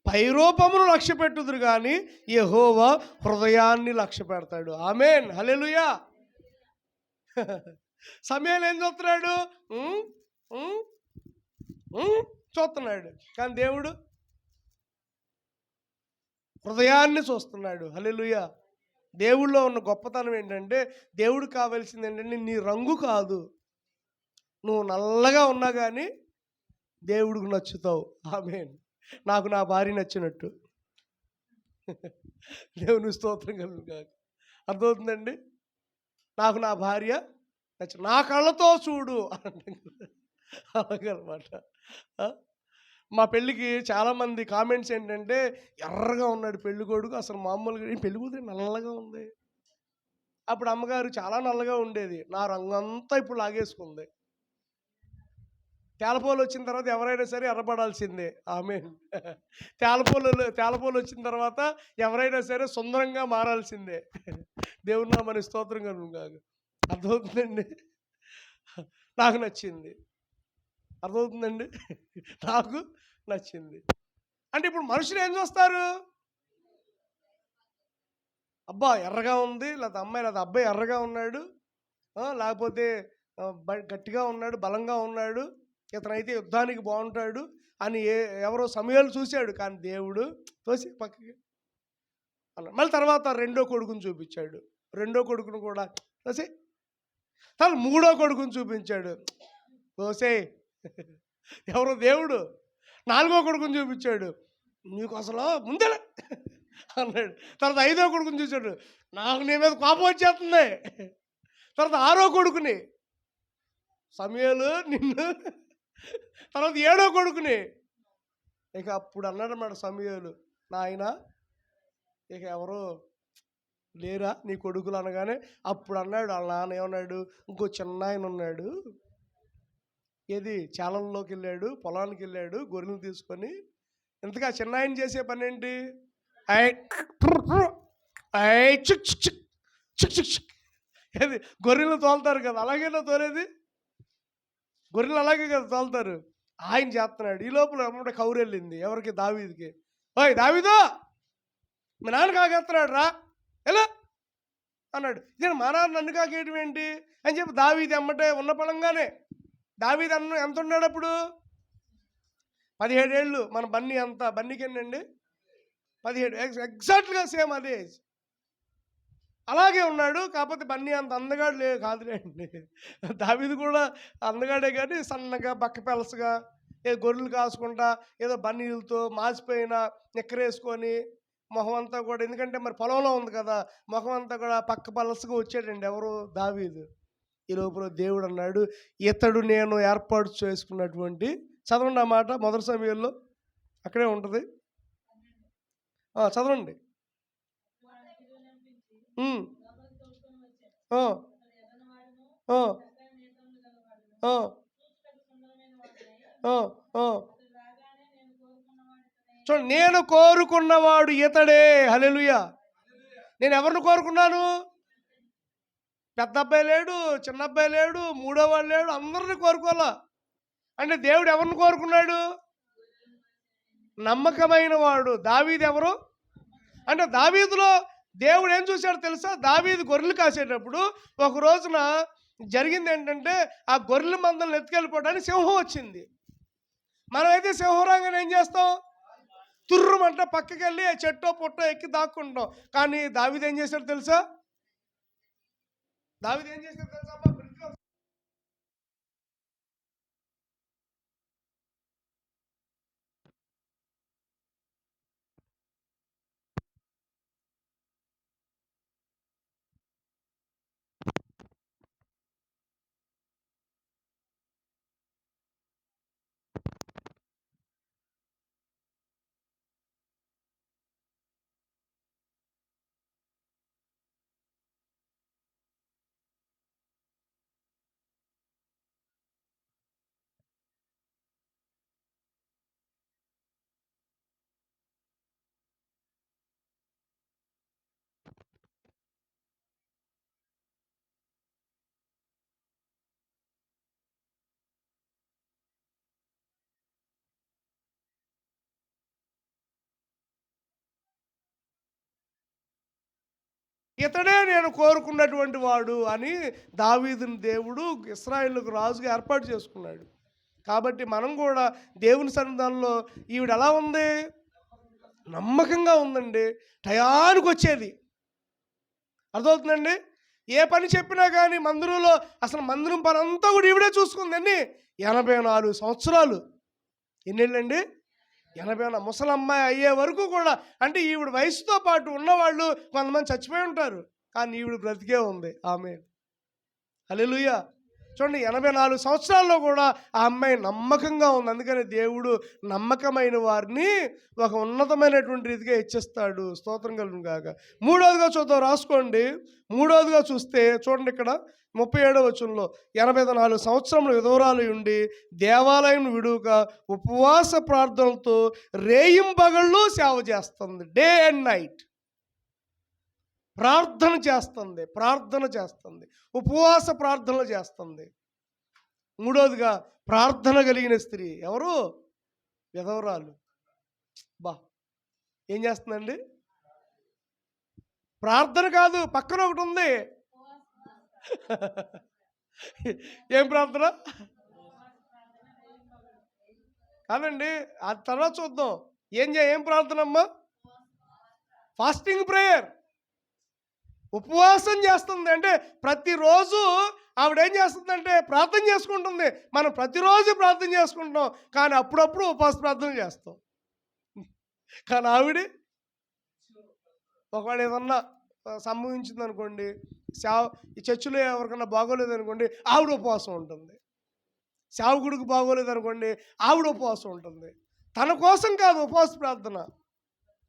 పైరూపమును లక్ష్య పెట్టుదురు కానీ యెహోవా హృదయాన్ని లక్ష్య పెడతాడు. ఆమేన్, హల్లెలూయా. సమూయేలు ఏం చూస్తున్నాడు? చూస్తున్నాడు, కానీ దేవుడు హృదయాన్ని చూస్తున్నాడు. హల్లెలూయా. దేవుళ్ళో ఉన్న గొప్పతనం ఏంటంటే, దేవుడికి కావాల్సింది ఏంటంటే నీ రంగు కాదు. నువ్వు నల్లగా ఉన్నా కానీ దేవుడికి నచ్చుతావు. ఆమేన్. నాకు నా భార్య నచ్చినట్టు. దేవుని స్తోత్రం కలుగు కాక. అర్థమవుతుందండి? నాకు నా భార్య నచ్చు, నా కళ్ళతో చూడు అలాగనమాట. మా పెళ్ళికి చాలామంది కామెంట్స్ ఏంటంటే, ఎర్రగా ఉన్నాడు పెళ్ళి కొడుకు, అసలు మామూలుగా పెళ్ళి కూతురు నల్లగా ఉంది. అప్పుడు అమ్మగారు చాలా నల్లగా ఉండేది. నా రంగంతా ఇప్పుడు లాగేసుకుంది. తేలపోలు వచ్చిన తర్వాత ఎవరైనా సరే ఎర్రబడాల్సిందే. ఆమేన్. తేలపోలు వచ్చిన తర్వాత ఎవరైనా సరే సుందరంగా మారాల్సిందే. దేవుని నామానికి స్తోత్రం కలుగును గాక. అర్థమవుతుందండి? నాకు నచ్చింది. అర్థమవుతుందండి? నాకు నచ్చింది. అంటే ఇప్పుడు మనుషులు ఏం చూస్తారు? అబ్బా ఎర్రగా ఉంది, లేకపోతే అమ్మాయి లేదా అబ్బాయి ఎర్రగా ఉన్నాడు, లేకపోతే గట్టిగా ఉన్నాడు, బలంగా ఉన్నాడు, ఇతనైతే యుద్ధానికి బాగుంటాడు అని ఎవరో సమయాలు చూశాడు. కానీ దేవుడు తోసి పక్కకి అన్నాడు. మళ్ళీ తర్వాత రెండో కొడుకుని చూపించాడు. రెండో కొడుకును కూడా తోసి, తర్వాత మూడో కొడుకుని చూపించాడు. తోసే ఎవరో దేవుడు. నాలుగో కొడుకుని చూపించాడు. నీకు అసలు ముందే అన్నాడు. తర్వాత ఐదో కొడుకుని చూశాడు. నాకు నీ మీద కోపం వచ్చేస్తుంది. తర్వాత ఆరో కొడుకుని, సమయాలు నిన్ను. తర్వాత ఏడో కొడుకుని. ఇక అప్పుడు అన్నాడు అన్నమాట సమయాలు, నాయన ఇక ఎవరో లేరా నీ కొడుకులు అనగానే అప్పుడు అన్నాడు వాళ్ళ నాన్న ఏమన్నాడు, ఇంకో చిన్న ఆయన ఉన్నాడు, ఏది చాలంలోకి వెళ్ళాడు, పొలానికి వెళ్ళాడు గొర్రెలు తీసుకొని. ఇంతగా చిన్న ఆయన చేసే పని ఏంటి? ఏది గొర్రెలు తోలుతారు కదా, అలాగేనా తోలేది? గొర్రెలు అలాగే కదా తోలుతారు. ఆయన చేస్తున్నాడు. ఈ లోపల అమ్మ కౌరు వెళ్ళింది. ఎవరికి? దావీదుకి. ఓయ్ దావీదు, మీ నాన్న కాకేస్తున్నాడు రా ఎలా అన్నాడు. ఇదే మా నాన్న నన్ను కాకేయటం ఏంటి అని చెప్పి దావీదు అమ్మటే ఉన్న పడంగానే, దావీదు అన్న ఎంత ఉన్నాడు అప్పుడు? 17 ఏళ్ళు. మన బన్నీ ఎంత? బన్నీకి ఎన్నండి? 17. ఎగ్జాక్ట్గా సేమ్ అదే ఏజ్. అలాగే ఉన్నాడు. కాకపోతే బన్నీ అంత అందగాడు కాదులేండి. దావీదు కూడా అందగాడే, కానీ సన్నగా బక్క పెలసగా ఏదో గొర్రెలు కాసుకుంటా ఏదో బన్నీలతో మాసిపోయిన నిక్కరేసుకొని మొహం అంతా కూడా, ఎందుకంటే మరి పొలంలో ఉంది కదా, మొహం అంతా కూడా పక్క పలసగా వచ్చాడండి. ఎవరు? దావీదు. ఈ లోపల దేవుడు అన్నాడు, ఇతడు నేను ఏర్పాటు చేసుకున్నటువంటి, చదవండి ఆ మాట, మొదటి సమయంలో అక్కడే ఉంటుంది, చదవండి. చూడండి, నేను కోరుకున్నవాడు ఇతడే. హల్లెలూయా. నేను ఎవరిని కోరుకున్నాను? పెద్ద అబ్బాయి లేడు, చిన్న అబ్బాయి లేడు, మూడో వాడు లేడు, అందరిని కోరుకోవాలా. అంటే దేవుడు ఎవరిని కోరుకున్నాడు? నమ్మకమైన వాడు. దావీదు ఎవరు అంటే, దావీదులో దేవుడు ఏం చూశాడు తెలుసా? దావీదు గొర్రెలు కాసేటప్పుడు ఒక రోజున జరిగింది ఏంటంటే, ఆ గొర్రెల మందలను ఎత్తుకెళ్ళిపోవడానికి సింహం వచ్చింది. మనమైతే సింహం రాగానే ఏం చేస్తాం? తుర్రుమంటే పక్కకి వెళ్ళి చెట్టో పుట్టో ఎక్కి దాక్కుంటాం. కానీ దావీదు ఏం చేశాడు తెలుసా? దావీదు ఏం చేశాడు తెలుసా? ఇతడే నేను కోరుకున్నటువంటి వాడు అని దావీదుని దేవుడు ఇశ్రాయేలుకు రాజుగా ఏర్పాటు చేసుకున్నాడు. కాబట్టి మనం కూడా దేవుని సన్నిధానంలో ఈవిడ ఎలా ఉంది? నమ్మకంగా ఉందండి. టయానికి వచ్చేది. అర్థమవుతుందండి? ఏ పని చెప్పినా కానీ మందిరంలో అసలు మందిరం పని అంతా కూడా ఈవిడే చూసుకుందండి. 84 సంవత్సరాలు. ఎన్నేళ్ళండి? 84. ముసలమ్మాయి అయ్యే వరకు కూడా. అంటే ఈవిడ వయసుతో పాటు ఉన్నవాళ్ళు కొంతమంది చచ్చిపోయి ఉంటారు, కానీ ఈవిడ బ్రతికే ఉంది. ఆమె హల్లెలూయా. చూడండి 84 సంవత్సరాల్లో కూడా ఆ అమ్మాయి నమ్మకంగా ఉంది. అందుకని దేవుడు నమ్మకమైన వారిని ఒక ఉన్నతమైనటువంటి రీతిగా హెచ్చిస్తాడు. స్తోత్రం కలుగును గాక. మూడవదిగా చూద్దాం, రాసుకోండి. మూడవదిగా చూస్తే చూడండి ఇక్కడ 37వ వచనంలో 84 సంవత్సరములు విధవరాలు ఉండి దేవాలయం విడువక ఉపవాస ప్రార్థనలతో రేయింబగళ్ళు సేవ చేస్తుంది. డే అండ్ నైట్ ప్రార్థన చేస్తుంది, ఉపవాస ప్రార్థనలు చేస్తుంది. మూడవదిగా ప్రార్థన కలిగిన స్త్రీ ఎవరు? విధవరాలు. బా ఏం చేస్తుందండి? ప్రార్థన కాదు, పక్కన ఒకటి ఉంది. ఏం ప్రార్థన కాదండి, ఆ తర్వాత చూద్దాం. ఏం ప్రార్థన అమ్మా? Fasting prayer. ఉపవాసం చేస్తుంది. అంటే ప్రతిరోజు ఆవిడ ఏం చేస్తుందంటే ప్రార్థన చేసుకుంటుంది. మనం ప్రతిరోజు ప్రార్థన చేసుకుంటాం, కానీ అప్పుడప్పుడు ఉపవాస ప్రార్థన చేస్తాం. కానీ ఆవిడ ఒకవేళ ఏదన్నా సంభవించింది అనుకోండి, ఈ చర్చిలో ఎవరికన్నా బాగోలేదు అనుకోండి, ఆవిడ ఉపవాసం ఉంటుంది. సేవకుడికి బాగోలేదు అనుకోండి, ఆవిడ ఉపవాసం ఉంటుంది. తన కోసం కాదు ఉపవాస ప్రార్థన.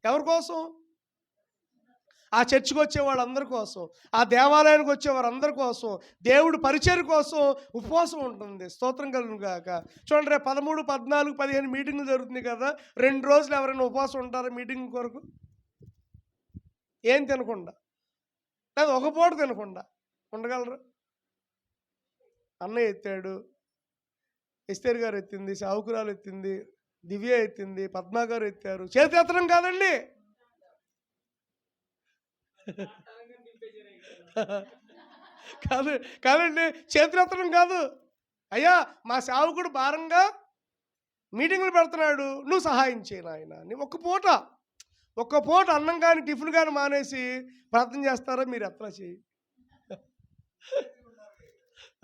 ఎవరి కోసం? ఆ చర్చికి వచ్చే వాళ్ళందరి కోసం, ఆ దేవాలయానికి వచ్చే వారందరి కోసం, దేవుడు పరిచయం కోసం ఉపవాసం ఉంటుంది. స్తోత్రం కలుగును గాక. చూడండి, రేపు 13, 14, 15 మీటింగ్లు జరుగుతుంది కదా. 2 రోజులు ఎవరైనా ఉపవాసం ఉంటారా మీటింగ్ కొరకు? ఏం తినకుండా, లేదా ఒక పూట తినకుండా ఉండగలరు? అన్నయ్య ఎత్తాడు, ఎస్తేర్ గారు ఎత్తింది, సావుకురాలు ఎత్తింది, దివ్య ఎత్తింది, పద్మా గారు ఎత్తారు. చేతి ఎత్తడం కాదండి, కాదండి, చేతులు ఎత్తడం కాదు. అయ్యా మా సేవకుడు భారంగా మీటింగులు పెడుతున్నాడు, నువ్వు సహాయం చేయను ఆయన. నీ ఒక్క పూట అన్నం కానీ టిఫిన్ కానీ మానేసి ప్రార్థన చేస్తారా? మీరు ఎట్లా చేయి,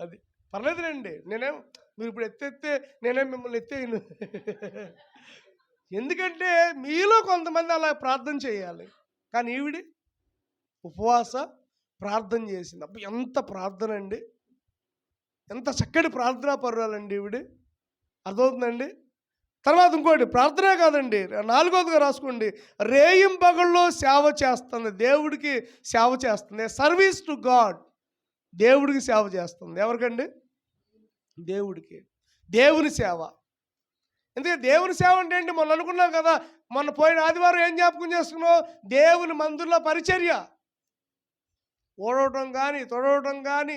అది పర్లేదులేండి. మీరు ఇప్పుడు ఎత్తే నేనేం మిమ్మల్ని ఎత్తేయను. ఎందుకంటే మీలో కొంతమంది అలా ప్రార్థన చేయాలి, కానీ ఈవిడి ఉపవాస ప్రార్థన చేసింది. అప్పుడు ఎంత ప్రార్థన అండి, ఎంత చక్కటి ప్రార్థనా పరురాలండి ఈవిడి. అర్థమవుతుందండి? తర్వాత ఇంకోటి ప్రార్థనే కాదండి, 4వదిగా రాసుకోండి. రేయింబగల్లో సేవ చేస్తుంది, దేవుడికి సేవ చేస్తుంది. Service to God. దేవుడికి సేవ చేస్తుంది. ఎవరికండి? దేవుడికి. దేవుని సేవ. ఎందుకంటే దేవుని సేవ అంటే ఏంటి? మొన్న అనుకున్నాం కదా, మొన్న పోయిన ఆదివారం ఏం జ్ఞాపకం చేసుకున్నావు? దేవుని మందిరంలో పరిచర్య. ఓడవటం కానీ, తొడవటం కానీ,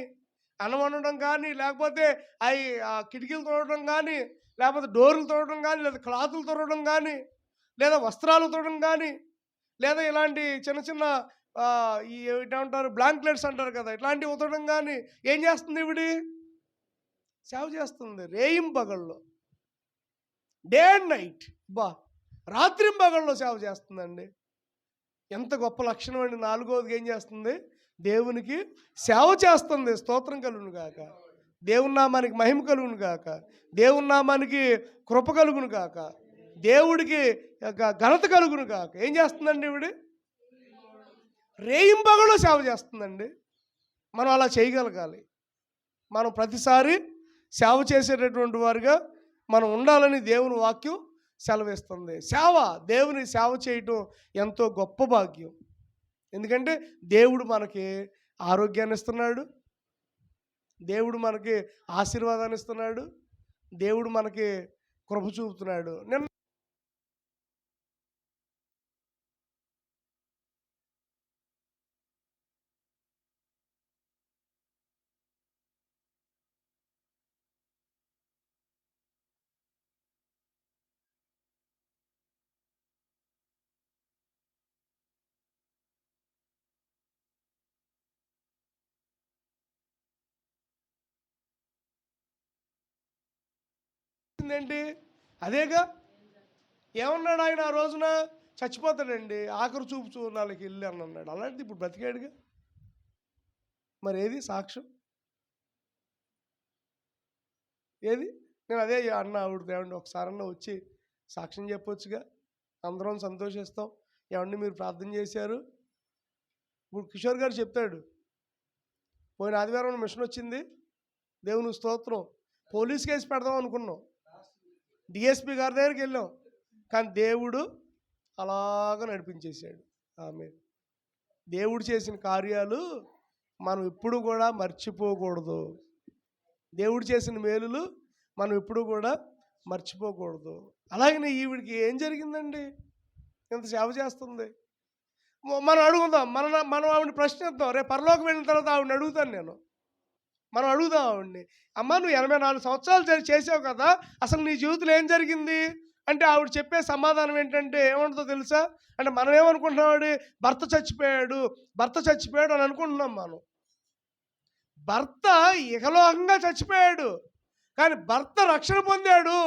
అన్నం వండటం కానీ, లేకపోతే కిటికీలు తొడవటం కానీ, లేకపోతే డోర్లు తొడవడం కానీ, లేదా క్లాతులు తొడవడం కానీ, లేదా వస్త్రాలు తొడవడం కానీ, లేదా ఇలాంటి చిన్న చిన్న ఏమంటారు బ్లాంకెట్స్ అంటారు కదా, ఇట్లాంటివి ఉతకడం కానీ. ఏం చేస్తుంది ఈవిడి? సేవ చేస్తుంది రేయింబగల్లో, డే అండ్ నైట్. రాత్రింబగల్లో సేవ చేస్తుందండి. ఎంత గొప్ప లక్షణం అండి. 4వదిగా ఏం చేస్తుంది? దేవునికి సేవ చేస్తుంది. స్తోత్రం కలుగును గాక. దేవుని నామానికి మహిమ కలుగును గాక. దేవుని నామానికి కృప కలుగును గాక. దేవుడికి ఘనత కలుగును గాక. ఏం చేస్తుందండి ఈవిడ? రేయింబగల్లో సేవ చేస్తుందండి. మనం అలా చేయగలగాలి. మనం ప్రతిసారి సేవ చేసేటటువంటి వారుగా మనం ఉండాలని దేవుని వాక్యం సెలవిస్తుంది. దేవుని సేవ చేయటం ఎంతో గొప్ప భాగ్యం. ఎందుకంటే దేవుడు మనకి ఆరోగ్యాన్ని ఇస్తున్నాడు, దేవుడు మనకి ఆశీర్వాదాన్ని ఇస్తున్నాడు, దేవుడు మనకి కృప చూపుతున్నాడు. ఏంటి అదేగా. ఏమన్నాడు ఆయన ఆ రోజున? చచ్చిపోతాడండి, ఆఖరి చూపు చూడాలకి వెళ్ళి అని అన్నాడు. అలాంటిది ఇప్పుడు బ్రతికాడుగా. మరి ఏది సాక్ష్యం? ఏది? నేను అదే అన్న ఆవిడ, ఏమండి ఒకసారన్నా వచ్చి సాక్ష్యం చెప్పొచ్చుగా, అందరం సంతోషిస్తాం. ఏమండి మీరు ప్రార్థన చేశారు. ఇప్పుడు కిషోర్ గారు చెప్తాడు, పోయిన ఆదివారం మిషన్ వచ్చింది, దేవుని స్తోత్రం. పోలీస్ కేసు పెడదాం అనుకున్నాం, డిఎస్పి గారి దగ్గరికి వెళ్ళాం, కానీ దేవుడు అలాగ నడిపించేశాడు. ఆమేన్. దేవుడు చేసిన కార్యాలు మనం ఎప్పుడు కూడా మర్చిపోకూడదు. దేవుడు చేసిన మేలులు మనం ఎప్పుడు కూడా మర్చిపోకూడదు. అలాగనే ఈవిడికి ఏం జరిగిందండి? ఇంత సేవ చేస్తుంది. మనం అడుగుదాం, మనం ఆవిడని ప్రశ్నిద్దాం. రేపు పరలోకం వెళ్ళిన తర్వాత ఆవిడని అడుగుతాను నేను. మనం అడుగుదాం ఆవిడ్ని, అమ్మ నువ్వు 84 సంవత్సరాలు చేసావు కదా, అసలు నీ జీవితంలో ఏం జరిగింది అంటే ఆవిడ చెప్పే సమాధానం ఏంటంటే ఏమంటుందో తెలుసా? అంటే మనం ఏమనుకుంటున్నాడు? భర్త చచ్చిపోయాడు అని అనుకుంటున్నాం మనం. భర్త ఇహలోకంగా చచ్చిపోయాడు, కానీ భర్త రక్షణ పొందాడు,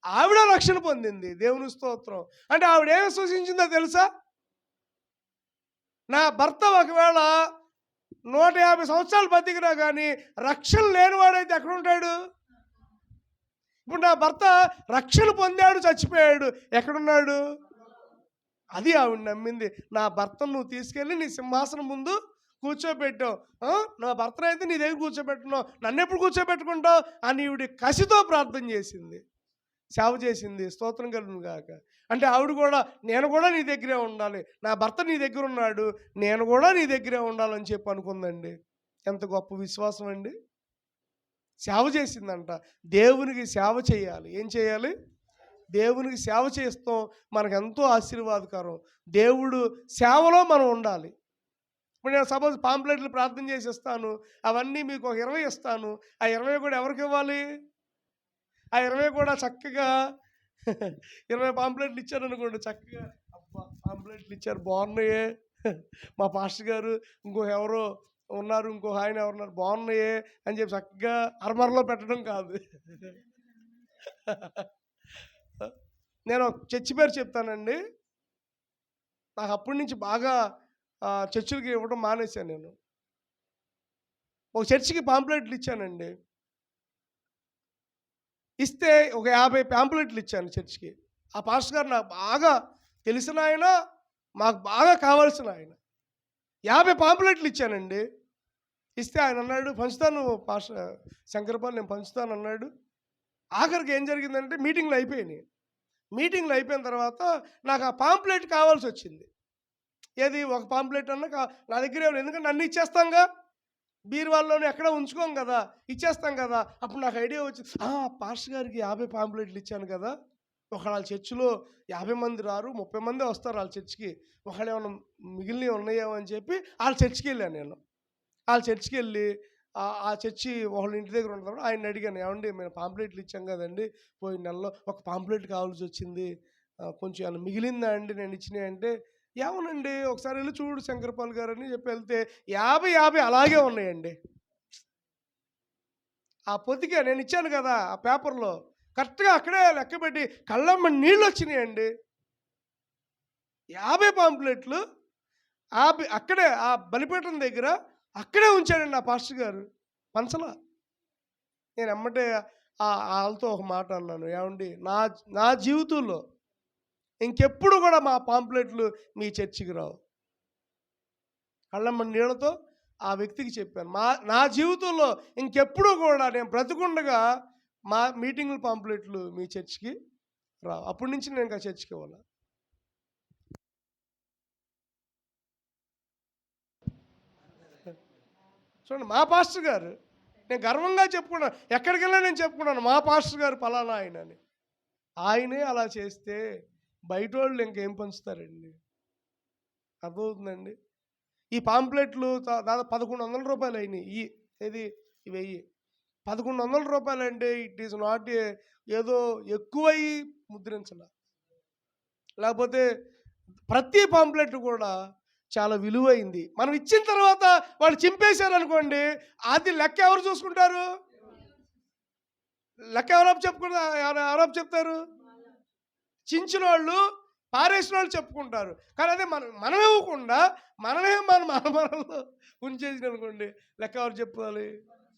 ఆవిడ రక్షణ పొందింది. దేవుని స్తోత్రం. అంటే ఆవిడ ఏమి సూచించిందో తెలుసా? నా భర్త ఒకవేళ 150 సంవత్సరాలు బతికినా కానీ రక్షణ లేనివాడైతే ఎక్కడ ఉంటాడు? ఇప్పుడు నా భర్త రక్షణ పొందాడు, చచ్చిపోయాడు, ఎక్కడున్నాడు? అది ఆవిడ నమ్మింది. నా భర్తను నువ్వు తీసుకెళ్ళి నీ సింహాసనం ముందు కూర్చోబెట్టావు, నా భర్తను అయితే నీ దగ్గర కూర్చోబెట్టున్నావు, నన్ను ఎప్పుడు కూర్చోబెట్టుకుంటావు అని ఈవిడ కసితో ప్రార్థన చేసింది, సేవ చేసింది. స్తోత్రం కలుగును గాక. అంటే ఆవిడ కూడా నేను కూడా నీ దగ్గరే ఉండాలి, నా భర్త నీ దగ్గర ఉన్నాడు, నేను కూడా నీ దగ్గరే ఉండాలని చెప్పి అనుకుందండి. ఎంత గొప్ప విశ్వాసం అండి. సేవ చేసిందంట. దేవునికి సేవ చేయాలి. ఏం చేయాలి? దేవునికి సేవ చేస్తాం, మనకు ఎంతో ఆశీర్వాదకరం. దేవుడు సేవలో మనం ఉండాలి. ఇప్పుడు నేను సపోజ్ పాంప్లెట్లు ప్రార్థన చేసి ఇస్తాను, అవన్నీ మీకు ఒక 20 ఇస్తాను. ఆ 20 కూడా ఎవరికి ఇవ్వాలి? ఆ 20 కూడా చక్కగా 20 పాంప్లెట్లు ఇచ్చారనుకోండి, చక్కగా అబ్బా పాంప్లెట్లు ఇచ్చారు బాగున్నాయే, మా పాస్టర్ గారు ఇంకో ఎవరో ఉన్నారు, ఇంకో ఆయన ఎవరున్నారు బాగున్నాయే అని చెప్పి చక్కగా అరమరలో పెట్టడం కాదు. నేను చర్చి పేరు చెప్తానండి. నాకు అప్పటి నుంచి బాగా చర్చిలకి ఇవ్వడం మానేశాను. నేను ఒక చర్చికి పాంప్లెట్లు ఇచ్చానండి. ఇస్తే ఒక 50 పాంప్లెట్లు ఇచ్చాను చర్చికి. ఆ పాస్టర్ గారు నాకు బాగా తెలిసిన ఆయన, మాకు బాగా కావాల్సిన ఆయన. 50 పాంప్లెట్లు ఇచ్చానండి. ఇస్తే ఆయన అన్నాడు పంచుతాను పాస్టర్ శంకరపాల్, నేను పంచుతాను అన్నాడు. ఆఖరికి ఏం జరిగిందంటే మీటింగ్లు అయిపోయినాయి. మీటింగ్లు అయిపోయిన తర్వాత నాకు ఆ పాంప్లెట్ కావాల్సి వచ్చింది. ఏది ఒక పాంప్లెట్ అన్నా నా దగ్గర, ఎందుకంటే అన్నీ ఇచ్చేస్తాంగా, బీరువాల్లోనే ఎక్కడ ఉంచుకోం కదా, ఇచ్చేస్తాం కదా. అప్పుడు నాకు ఐడియా వచ్చింది, పాస్టర్ గారికి 50 పాంప్లెట్లు ఇచ్చాను కదా, ఒకళ్ళ చర్చిలో 50 మంది రారు, 30 మంది వస్తారు వాళ్ళ చర్చికి, ఒకళ్ళు ఏమైనా మిగిలినవి ఉన్నాయేమో అని చెప్పి వాళ్ళ చర్చికి వెళ్ళాను నేను. వాళ్ళ చర్చికి వెళ్ళి ఆ చర్చి ఒకళ్ళ ఇంటి దగ్గర ఉన్నప్పుడు ఆయన అడిగాను, ఏమండి మేము పాంప్లెట్లు ఇచ్చాం కదండి, పోయిన నెలలో ఒక పాంప్లెట్ కావాల్సి వచ్చింది, కొంచెం ఏమైనా మిగిలిందా అండి నేను ఇచ్చినాయి అంటే, ఏమోనండి ఒకసారి వెళ్ళి చూడు శంకరపాల్ గారు అని చెప్పి వెళ్తే 50 అలాగే ఉన్నాయండి. ఆ పొద్దుకే నేను ఇచ్చాను కదా ఆ పేపర్లో కరెక్ట్గా అక్కడే లెక్క పెట్టి కళ్ళమ్మ నీళ్ళు వచ్చినాయండి. 50 పాంప్లెట్లు అక్కడే ఆ బలిపీఠం దగ్గర అక్కడే ఉంచాడండి ఆ పాస్టర్ గారు, పంచలా. నేను ఎమ్మటే వాళ్ళతో ఒక మాట అన్నాను, ఏమండి నా జీవితంలో ఇంకెప్పుడు కూడా మా పాంప్లెట్లు మీ చర్చికి రావు. కళ్ళమ్మ నీళ్ళతో ఆ వ్యక్తికి చెప్పాను, నా జీవితంలో ఇంకెప్పుడు కూడా నేను బ్రతుకుండగా మా మీటింగుల పాంప్లెట్లు మీ చర్చికి రావు. అప్పటి నుంచి నేను ఇంకా చర్చికి ఇవ్వాలి. చూడండి, మా పాస్టర్ గారు, నేను గర్వంగా చెప్పుకున్నాను, ఎక్కడికి వెళ్ళా నేను చెప్పుకున్నాను మా పాస్టర్ గారు పలానా ఆయన అని. ఆయనే అలా చేస్తే బయట వాళ్ళు ఇంకేం పంచుతారండి? అర్థమవుతుందండి. ఈ పాంప్లెట్లు దాదాపు 1100 రూపాయలు అయినాయి. ఇది 1000 1100 రూపాయలు అంటే ఇట్ ఈస్ నాట్ ఏదో ఎక్కువై ముద్రించాల, లేకపోతే ప్రతి పాంప్లెట్ కూడా చాలా విలువైంది. మనం ఇచ్చిన తర్వాత వాళ్ళు చింపేశారు అనుకోండి, అది లెక్క ఎవరు చూసుకుంటారు? లెక్క ఎవరో చెప్తారు? చించిన వాళ్ళు, పారేసిన వాళ్ళు చెప్పుకుంటారు. కానీ అదే మనం ఇవ్వకుండా మనమే మన మనలో ఉంచేసిన అనుకోండి, లెక్క ఎవరు చెప్పాలి?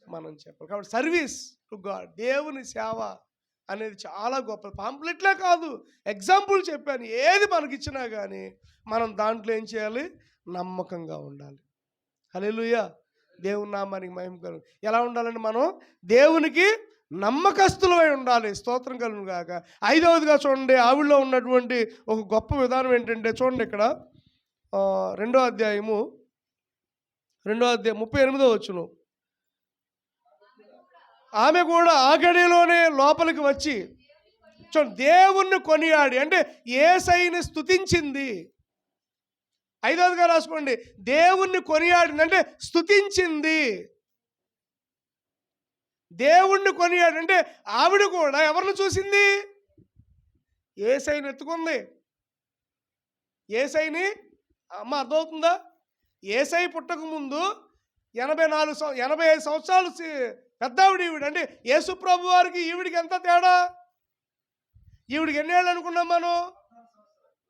మనం చెప్పాలి. కాబట్టి సర్వీస్ టు గాడ్, దేవుని సేవ అనేది చాలా గొప్ప. పాంప్లెట్లే కాదు, ఎగ్జాంపుల్ చెప్పాను, ఏది మనకిచ్చినా కానీ మనం దాంట్లో ఏం చేయాలి? నమ్మకంగా ఉండాలి. హల్లెలూయా. దేవుని నామానికి మహిమ కలుగు. ఎలా ఉండాలండి? మనం దేవునికి నమ్మకస్తులమై ఉండాలి. స్తోత్రం కలుగును గాక. ఐదవదిగా చూడండి, ఆవిడలో ఉన్నటువంటి ఒక గొప్ప విధానం ఏంటంటే, చూడండి ఇక్కడ రెండో అధ్యాయం 38వ వచనం. ఆమె కూడా ఆ గడిలోనే లోపలికి వచ్చి చూడండి, దేవుణ్ణి కొనియాడి, అంటే యేసయ్యని స్తుతించింది. ఐదవదిగా రాసుకోండి, దేవుణ్ణి కొనియాడింది అంటే స్తుతించింది. దేవుణ్ణి కొనియాడి అంటే ఆవిడ కూడా ఎవరిని చూసింది? యేసయ్యని ఎత్తుకుంది. యేసయ్యని, అమ్మ అర్థమవుతుందా? యేసయ్య పుట్టక ముందు 85 సంవత్సరాలు పెద్ద ఆవిడ ఈవిడ. అంటే యేసు ప్రభు వారికి ఈవిడికి ఎంత తేడా? ఈవిడికి ఎన్నేళ్ళు అనుకున్నాం మనం?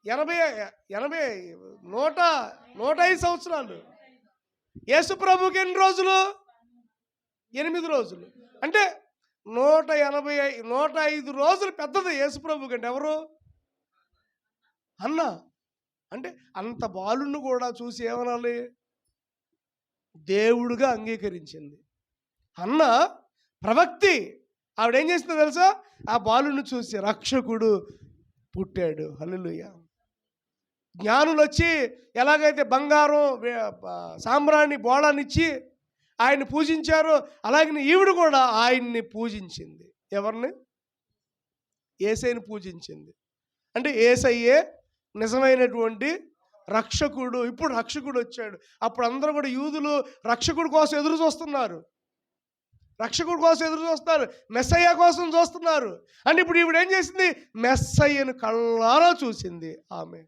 105 సంవత్సరాలు. యేసు ప్రభుకి ఎన్ని రోజులు? 8 రోజులు. అంటే 105 రోజులు పెద్దది యేసు ప్రభు కంటే. ఎవరు? అన్న. అంటే అంత బాలుని కూడా చూసి ఏమనాలి? దేవుడుగా అంగీకరించింది. అన్న ప్రవక్తి. ఆవిడేం చేసిందో తెలుసా? ఆ బాలుని చూసి రక్షకుడు పుట్టాడు. హల్లెలూయా. జ్ఞానులు వచ్చి ఎలాగైతే బంగారం సాంబ్రాణి బోళాన్నిచ్చి ఆయన్ని పూజించారో, అలాగే ఈవిడ కూడా ఆయన్ని పూజించింది. ఎవరిని? యేసయ్యని పూజించింది. అంటే యేసయ్యే నిజమైనటువంటి రక్షకుడు. ఇప్పుడు రక్షకుడు వచ్చాడు. అప్పుడు అందరూ కూడా యూదులు రక్షకుడి కోసం ఎదురు చూస్తున్నారు. రక్షకుడి కోసం ఎదురు చూస్తున్నారు. మెస్సయ్య కోసం చూస్తున్నారు. అంటే ఇప్పుడు ఈవిడ ఏం చేసింది? మెస్సయ్యను కళ్ళారా చూసింది ఆమె.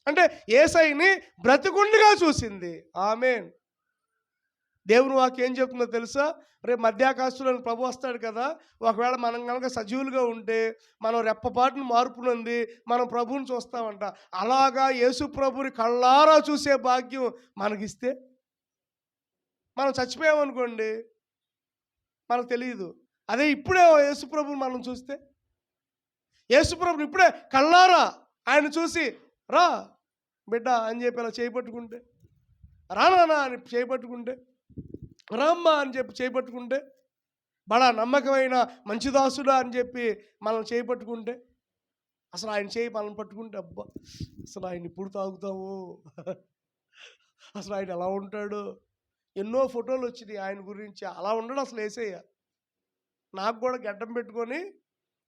అంటే యేసయ్యని బ్రతికుండగా చూసింది. ఆమేన్. దేవుని వాక్యం ఏం చెప్తుందో తెలుసా? రేపు మధ్యాకాశంలో ప్రభు వస్తాడు కదా. ఒకవేళ మనం కనుక సజీవులుగా ఉంటే మనం రెప్పపాటును మార్పు నొంది మనం ప్రభువుని చూస్తామంట. అలాగా యేసు ప్రభుని కళ్ళారా చూసే భాగ్యం మనకిస్తే, మనం చచ్చిపోయామనుకోండి, మనకు తెలియదు. అదే ఇప్పుడే యేసు ప్రభుని మనం చూస్తే, యేసు ప్రభుని ఇప్పుడే కళ్ళారా ఆయన చూసి, రా బిడ్డ అని చెప్పి అలా చేపట్టుకుంటే, రానా అని చేపట్టుకుంటే, రామ్మా అని చెప్పి చేపట్టుకుంటే, బడా నమ్మకమైన మంచి దాసుడా అని చెప్పి మనం చేపట్టుకుంటే, అసలు ఆయన చేయి మనం పట్టుకుంటే, అబ్బా అసలు ఆయన ఇప్పుడు తాగుతాము, అసలు ఆయన ఎలా ఉంటాడు. ఎన్నో ఫోటోలు వచ్చినాయి ఆయన గురించి. అలా ఉండడు అసలు యేసయ్య. నాకు కూడా గడ్డం పెట్టుకొని,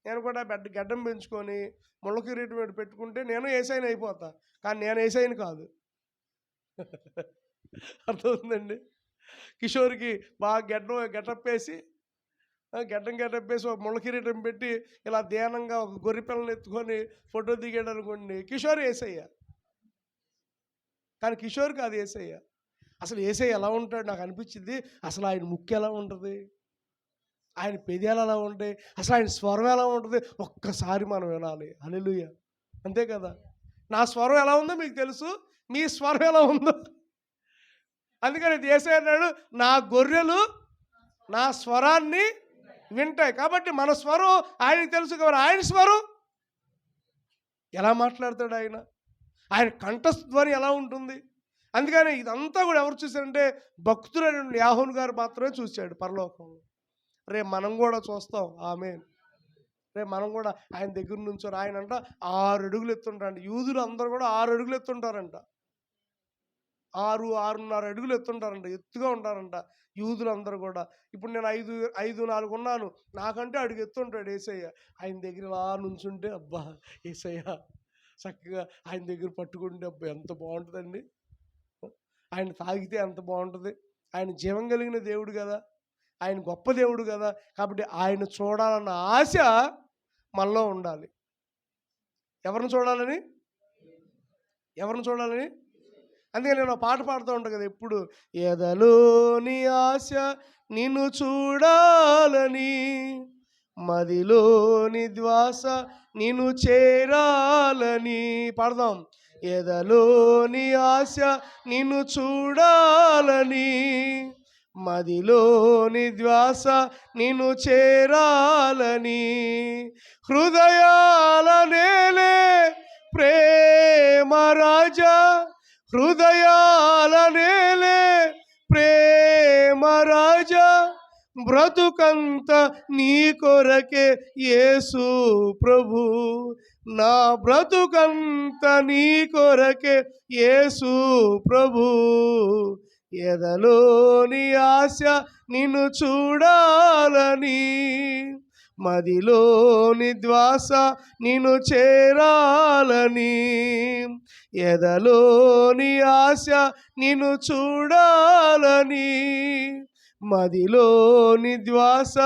నేను కూడా గడ్డం పెంచుకొని ముళ్ళ కిరీటం పెట్టుకుంటే నేను యేసయ్యని అయిపోతా. కానీ నేను యేసయ్యని కాదు. అర్థమవుతుందండి? కిషోర్కి బాగా గెటప్పేసి ఒక ముళ్ళ కిరీటం పెట్టి ఇలా ధ్యానంగా ఒక గొర్రె పిల్లని ఎత్తుకొని ఫోటో దిగాడు అనుకోండి, కిషోర్ యేసయ్య. కానీ కిషోర్ కాదు యేసయ్య. అసలు యేసయ్య ఎలా ఉంటాడు నాకు అనిపించింది. అసలు ఆయన ముక్కు ఎలా ఉంటుంది, ఆయన పెదాలు ఎలా ఉంటాయి, అసలు ఆయన స్వరం ఎలా ఉంటుంది, ఒక్కసారి మనం వినాలి. హల్లెలూయా. అంతే కదా. నా స్వరం ఎలా ఉందో మీకు తెలుసు, మీ స్వరం ఎలా ఉందో. అందుకని యేసయ్య అన్నాడు, నా గొర్రెలు నా స్వరాన్ని వింటాయి. కాబట్టి మన స్వరం ఆయనకి తెలుసు కాబట్టి ఆయన స్వరం ఎలా మాట్లాడతాడు ఆయన, ఆయన కంఠధ్వని ఎలా ఉంటుంది. అందుకని ఇదంతా కూడా ఎవరు చూశారంటే భక్తులైన యాహోను గారు మాత్రమే చూశాడు పరలోకంలో. రేపు మనం కూడా చూస్తాం. ఆమేన్. రేపు మనం కూడా ఆయన దగ్గర నుంచి ఆయన అంట 6 అడుగులు ఎత్తుంటారంట. యూదులు అందరూ కూడా 6 అడుగులు ఎత్తుంటారంట. 6-6.5 అడుగులు ఎత్తుంటారంట. ఎత్తుగా ఉంటారంట యూదులు అందరూ కూడా. ఇప్పుడు నేను 5-4 ఉన్నాను, నాకంటే అడుగు ఎత్తుంటాడు యేసయ్య. ఆయన దగ్గర ఇలా నుంచుంటే, అబ్బా యేసయ్య చక్కగా ఆయన దగ్గర పట్టుకుంటే అబ్బా ఎంత బాగుంటుందండి. ఆయన తాగితే ఎంత బాగుంటుంది. ఆయన జీవం కలిగిన దేవుడు కదా, ఆయన గొప్ప దేవుడు కదా. కాబట్టి ఆయన చూడాలన్న ఆశ మనలో ఉండాలి. ఎవరిని చూడాలని? అందుకని నేను పాట పాడుతూ ఉంటాను కదా ఎప్పుడు, ఎదలోని ఆశ నిన్ను చూడాలని, మదిలోని ధ్యాస నిన్ను చేరాలని. పాడదాం. ఎదలోని ఆశ నిన్ను చూడాలని, మదిలోని ధ్యాస నిన్ను చేరాలని, హృదయాల నేలే ప్రేమ రాజా, హృదయాల నేలే ప్రేమ బ్రతుకంత నీ కొరకే యేసు ప్రభు, నా బ్రతుకంత నీ కొరకే యేసు ప్రభు, ఎదలోని ఆశ నిన్ను చూడాలని, మదిలోని ధ్వాస నిన్ను చేరాలని, ఎదలోని ఆశ నిన్ను చూడాలని, మదిలోని ధ్వాస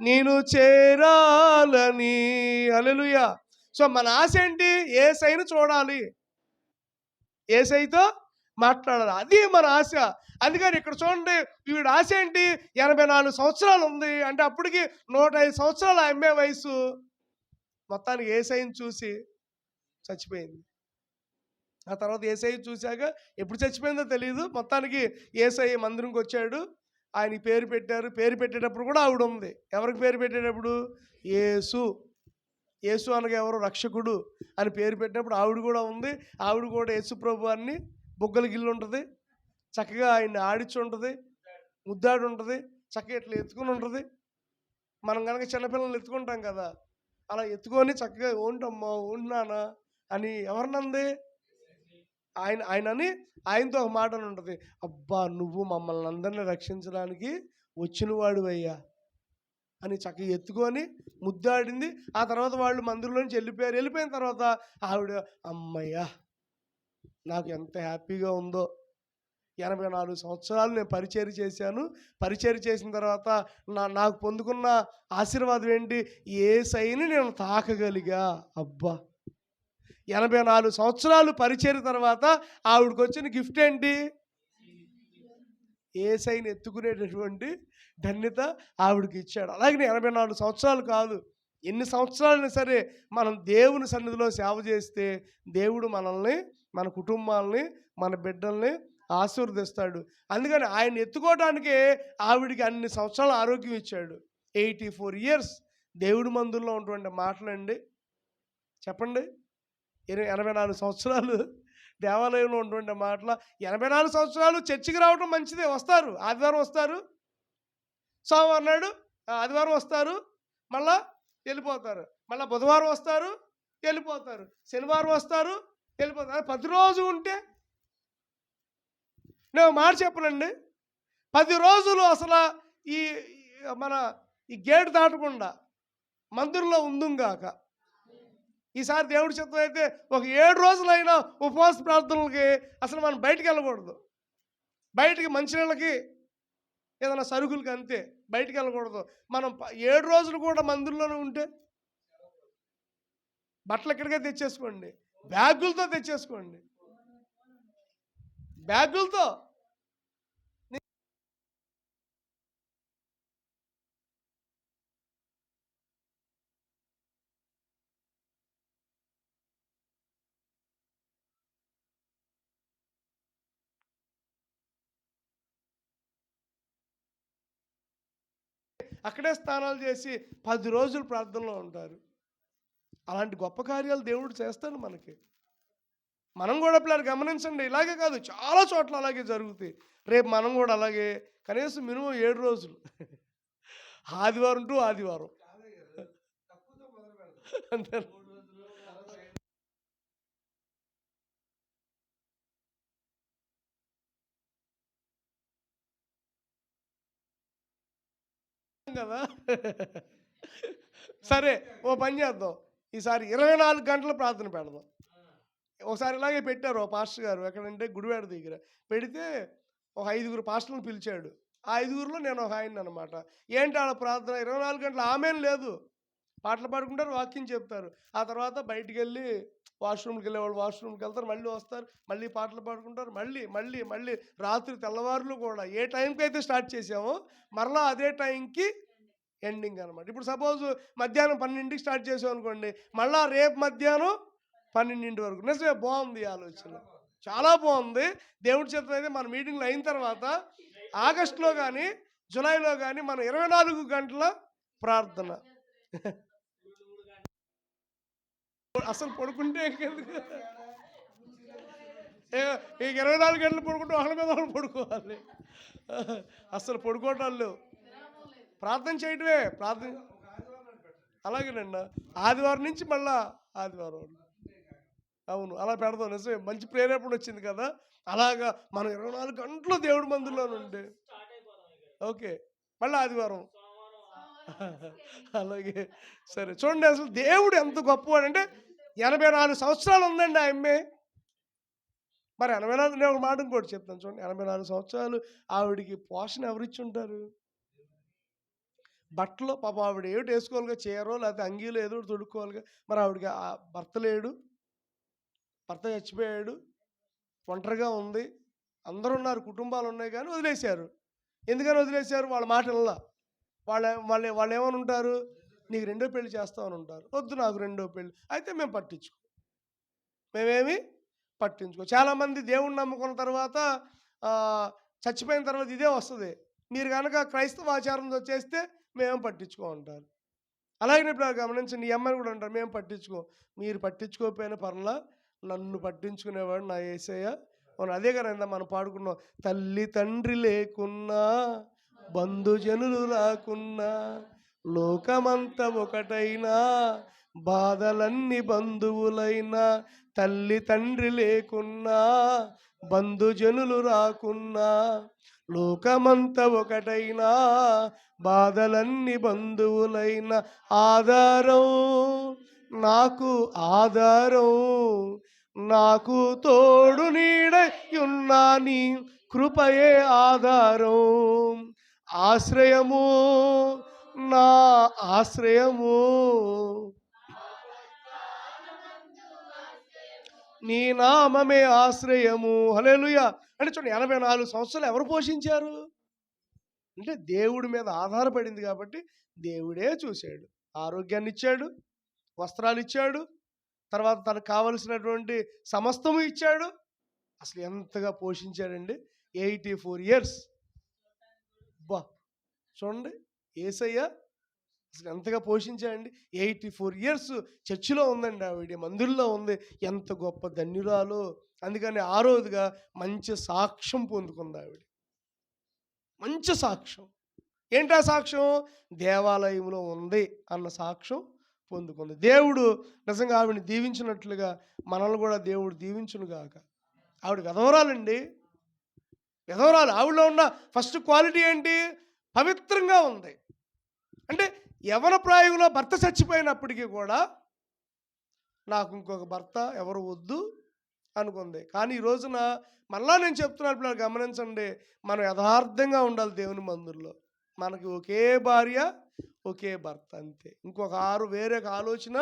నిన్ను చేరాలని. హల్లెలూయా. సో మన ఆశ ఏంటి? యేసయ్యను చూడాలి, యేసయ్యతో మాట్లాడాలి, అది మన ఆశ. అందుకని ఇక్కడ చూడండి, వీడి ఆశ ఏంటి? 84 సంవత్సరాలు ఉంది అంటే అప్పటికి 105 సంవత్సరాలు అమ్మే వయసు. మొత్తానికి యేసయ్యను చూసి చచ్చిపోయింది. ఆ తర్వాత యేసయ్య చూశాక ఎప్పుడు చచ్చిపోయిందో తెలియదు. మొత్తానికి యేసయ్య మందిరంకి వచ్చాడు, ఆయన పేరు పెట్టారు. పేరు పెట్టేటప్పుడు కూడా ఆవిడ ఉంది. ఎవరికి పేరు పెట్టేటప్పుడు? యేసు. యేసు అనగా ఎవరు? రక్షకుడు అని పేరు పెట్టినప్పుడు ఆవిడ కూడా ఉంది. ఆవిడ కూడా యేసు ప్రభు అని బుగ్గల గిల్లు ఉంటుంది, చక్కగా ఆయన్ని ఆడిచి ఉంటుంది, ముద్దాడి ఉంటుంది, చక్కగా ఇట్లా ఎత్తుకుని ఉంటుంది. మనం కనుక చిన్నపిల్లల్ని ఎత్తుకుంటాం కదా, అలా ఎత్తుకొని చక్కగా ఓంటమ్మా ఓంటున్నానా అని ఎవరినంది? ఆయనని ఆయనతో ఒక మాట అని ఉంటుంది, అబ్బా నువ్వు మమ్మల్ని అందరినీ రక్షించడానికి వచ్చినవాడు అయ్యా అని చక్కగా ఎత్తుకొని ముద్దాడింది. ఆ తర్వాత వాళ్ళు మందిరంలోంచి వెళ్ళిపోయారు. వెళ్ళిపోయిన తర్వాత ఆవిడ అమ్మయ్యా నాకు ఎంత హ్యాపీగా ఉందో, 84 సంవత్సరాలు నేను పరిచర్య చేశాను, పరిచర్య చేసిన తర్వాత నాకు పొందుకున్న ఆశీర్వాదం ఏంటి? యేసయ్యని నేను తాకగలిగా. అబ్బా 84 సంవత్సరాలు పరిచర్య తర్వాత ఆవిడకి వచ్చిన గిఫ్ట్ ఏంటి? యేసయ్యని ఎత్తుకునేటటువంటి ధన్యత ఆవిడకి ఇచ్చాడు. అలాగే 84 సంవత్సరాలు కాదు, ఎన్ని సంవత్సరాలైనా సరే మనం దేవుని సన్నిధిలో సేవ చేస్తే దేవుడు మనల్ని, మన కుటుంబాలని, మన బిడ్డల్ని ఆశీర్వదిస్తాడు. అందుకని ఆయన ఎత్తుకోవడానికే ఆవిడికి అన్ని సంవత్సరాలు ఆరోగ్యం ఇచ్చాడు. 84 years దేవుడి మందిరంలో ఉన్నటువంటి మాటలండి. చెప్పండి, 84 సంవత్సరాలు దేవాలయంలో ఉన్నటువంటి మాటల. 84 సంవత్సరాలు చర్చికి రావడం మంచిదే, వస్తారు, ఆదివారం వస్తారు, సోమవారం నాడు ఆదివారం వస్తారు, మళ్ళా వెళ్ళిపోతారు, మళ్ళీ బుధవారం వస్తారు వెళ్ళిపోతారు, శనివారం వస్తారు వెళ్ళిపోతారు. 10 రోజులు ఉంటే నేను మాట చెప్పనండి, 10 రోజులు అసలు ఈ గేటు దాటకుండా మందిరంలో ఉందుంగాక. ఈసారి దేవుడి చిత్తం అయితే ఒక 7 రోజులైనా ఉపవాస ప్రార్థనలకి అసలు మనం బయటికి వెళ్ళకూడదు. బయటికి మంచినీళ్ళకి ఏదైనా సరుకులకి అంతే, బయటికి వెళ్ళకూడదు. మనం 7 రోజులు కూడా మందిరంలోనే ఉంటే బట్టలు ఎక్కడికే తెచ్చేసుకోండి, బ్యాగులతో తెచ్చేసుకోండి, బ్యాగులతో. అక్కడే స్నానాలు చేసి 10 రోజులు ప్రార్థనలో ఉంటారు. అలాంటి గొప్ప కార్యాలు దేవుడు చేస్తాడు మనకి. మనం కూడా పిల్లలు గమనించండి, ఇలాగే కాదు చాలా చోట్ల అలాగే జరుగుతాయి. రేపు మనం కూడా అలాగే కనీసం మినిమం 7 రోజులు ఆదివారం టు ఆదివారం అంతే కదా. సరే ఓ పని చేద్దాం, ఈసారి 24 గంటలు ప్రార్థన పెడదాం. ఒకసారి ఇలాగే పెట్టారు ఓ పాస్టర్ గారు, ఎక్కడంటే గుడివాడ దగ్గర పెడితే ఒక 5గురు పాస్టర్లను పిలిచాడు. ఆ 5గురులో నేను ఒక ఆయన అనమాట. ఏంటి ఆడ ప్రార్థన 24 గంటలు? ఆమెను లేదు, పాటలు పాడుకుంటారు, వాక్యం చెప్తారు, ఆ తర్వాత బయటికి వెళ్ళి వాష్రూమ్కి వెళ్ళేవాళ్ళు వాష్రూమ్కి వెళ్తారు, మళ్ళీ వస్తారు, మళ్ళీ పాటలు పాడుకుంటారు, మళ్ళీ మళ్ళీ మళ్ళీ రాత్రి తెల్లవారులు కూడా ఏ టైంకి అయితే స్టార్ట్ చేసామో మరలా అదే టైంకి ఎండింగ్ అనమాట. ఇప్పుడు సపోజ్ మధ్యాహ్నం 12కి స్టార్ట్ చేసాం అనుకోండి, మళ్ళీ రేపు మధ్యాహ్నం 12 వరకు. నిజమే, బాగుంది ఆలోచన, చాలా బాగుంది. దేవుడి చిత్తం అయితే మన మీటింగ్లు అయిన తర్వాత ఆగస్టులో కానీ జూలైలో కానీ మనం 24 గంటల ప్రార్థన. అసలు పడుకుంటే ఇంకెందుకు, ఇక 24 గంటలు పడుకుంటే ఒకళ్ళ మీద వాళ్ళు పడుకోవాలి, అసలు పడుకోవటాలు లేవు. ప్రార్థన చేయడమే ప్రార్థన. అలాగేనండి, ఆదివారం నుంచి మళ్ళా ఆదివారం. అవును, అలా పెడదాం. నిజమే, మంచి ప్రేరేపణ వచ్చింది కదా. అలాగా మనం 24 గంటలు దేవుడి మందిలో నుండి ఓకే, మళ్ళీ ఆదివారం. అలాగే సరే. చూడండి, అసలు దేవుడు ఎంత గొప్పవాడు అంటే 84 సంవత్సరాలు ఉందండి ఆ అమ్మాయి. మరి 84, నేను ఒక మాట ఇంకోటి చెప్తాను చూడండి. 84 సంవత్సరాలు ఆవిడికి పోషణ ఎవరిచ్చి ఉంటారు? బట్టలు పాప ఆవిడ ఏమిటి వేసుకోవాలిగా, చీరో లేకపోతే అంగీలో ఏదో ఒకటి తొడుక్కోవాలిగా. మరి ఆవిడకి ఆ భర్త లేడు, భర్త చచ్చిపోయాడు, ఒంటరిగా ఉంది. అందరూ ఉన్నారు, కుటుంబాలు ఉన్నాయి, కానీ వదిలేశారు. ఎందుకని వదిలేశారు? వాళ్ళ మాట వినలా. వాళ్ళు ఏమని ఉంటారు? నీకు రెండో పెళ్లి చేస్తామని ఉంటారు. వద్దు నాకు రెండో పెళ్లి. అయితే మేమేమి పట్టించుకో. చాలామంది దేవుణ్ణి నమ్ముకున్న తర్వాత చచ్చిపోయిన తర్వాత ఇదే వస్తుంది. మీరు కనుక క్రైస్తవ ఆచారంతో చేస్తే మేము పట్టించుకో అంటారు. అలాగే ఇప్పుడు గమనించండి, ఈ అమ్మాయిని కూడా అంటారు మేము పట్టించుకో. మీరు పట్టించుకోకపోయిన పర్లా, నన్ను పట్టించుకునేవాడు నా యేసయ్య. మనం అదే కదా మనం పాడుకున్నాం. తల్లి తండ్రి లేకున్నా, బంధుజనులు రాకున్నా, లోకమంతా ఒకటైనా, బాధలన్నీ బంధువులైనా, తల్లి తండ్రి లేకున్నా, బంధుజనులు రాకున్నా, లోకమంతా ఒకటైనా, బాధలన్నీ బంధువులైన, ఆధారం నాకు ఆధారం, నాకు తోడు నీడయున్నా నీ కృపయే ఆధారం, ఆశ్రయము నా ఆశ్రయము, నీ నామమే ఆశ్రయము. హల్లెలూయా. అంటే చూడండి, 84 సంవత్సరాలు ఎవరు పోషించారు అంటే దేవుడి మీద ఆధారపడింది కాబట్టి దేవుడే చూశాడు. ఆరోగ్యాన్ని ఇచ్చాడు, వస్త్రాలు ఇచ్చాడు, తర్వాత తనకు కావలసినటువంటి సమస్తము ఇచ్చాడు. అసలు ఎంతగా పోషించాడండి. 84 ఇయర్స్. బా చూడండి, యేసయ్య అసలు ఎంతగా పోషించాడండి. 84 ఇయర్స్ చర్చిలో ఉందండి ఆవిడ, మందిరంలో ఉంది. ఎంత గొప్ప ధన్యురాలు. అందుకని ఆ రోజుగా మంచి సాక్ష్యం పొందుకుంది ఆవిడ. మంచి సాక్ష్యం. ఏంటా సాక్ష్యం? దేవాలయంలో ఉంది అన్న సాక్ష్యం పొందుకుంది. దేవుడు నిజంగా ఆవిడని దీవించినట్లుగా మనల్ని కూడా దేవుడు దీవించును గాక. ఆవిడ విధవరాలండి, విధవరాలు. ఆవిడలో ఉన్న ఫస్ట్ క్వాలిటీ ఏంటి? పవిత్రంగా ఉంది. అంటే యవ్వన ప్రాయంలో భర్త చచ్చిపోయినప్పటికీ కూడా నాకు ఇంకొక భర్త ఎవరు వద్దు అనుకుంది. కానీ ఈ రోజున మళ్ళా నేను చెప్తున్నప్పుడు గమనించండి, మనం యథార్థంగా ఉండాలి దేవుని మందిరంలో. మనకి ఒకే భార్య, ఒకే భర్త, అంతే. ఇంకొక వేరే ఆలోచన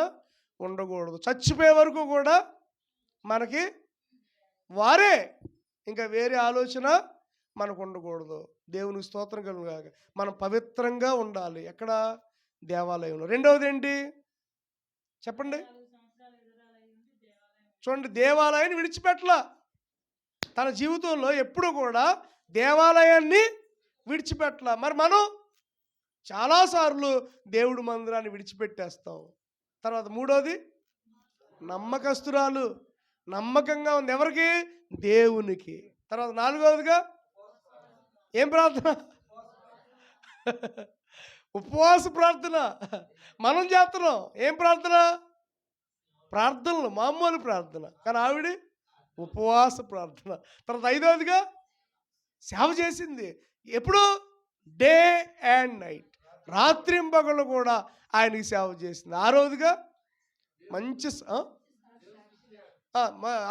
ఉండకూడదు. చచ్చిపోయే వరకు కూడా మనకి వారే, ఇంకా వేరే ఆలోచన మనకు ఉండకూడదు. దేవునికి స్తోత్రం కలుగును గాక. మనం పవిత్రంగా ఉండాలి. ఎక్కడ? దేవాలయంలో. రెండవది ఏంటి చెప్పండి? చూడండి, దేవాలయాన్ని విడిచిపెట్టలా. తన జీవితంలో ఎప్పుడు కూడా దేవాలయాన్ని విడిచిపెట్టలా. మరి మనం చాలాసార్లు దేవుడి మందిరాన్ని విడిచిపెట్టేస్తాం. తర్వాత మూడోది, నమ్మకస్తురాలు. నమ్మకంగా ఉంది ఎవరికి? దేవునికి. తర్వాత నాలుగవదిగా ఏం ప్రార్థన? ఉపవాస ప్రార్థన. మనం చేస్తున్నాం ఏం ప్రార్థన? ప్రార్థనలు, మామూలు ప్రార్థన. కానీ ఆవిడ ఉపవాస ప్రార్థన. తర్వాత ఐదవదిగా సేవ చేసింది. ఎప్పుడు? డే అండ్ నైట్, రాత్రింబగళ్ళు కూడా ఆయనకి సేవ చేసింది. ఆరోదిగా మంచి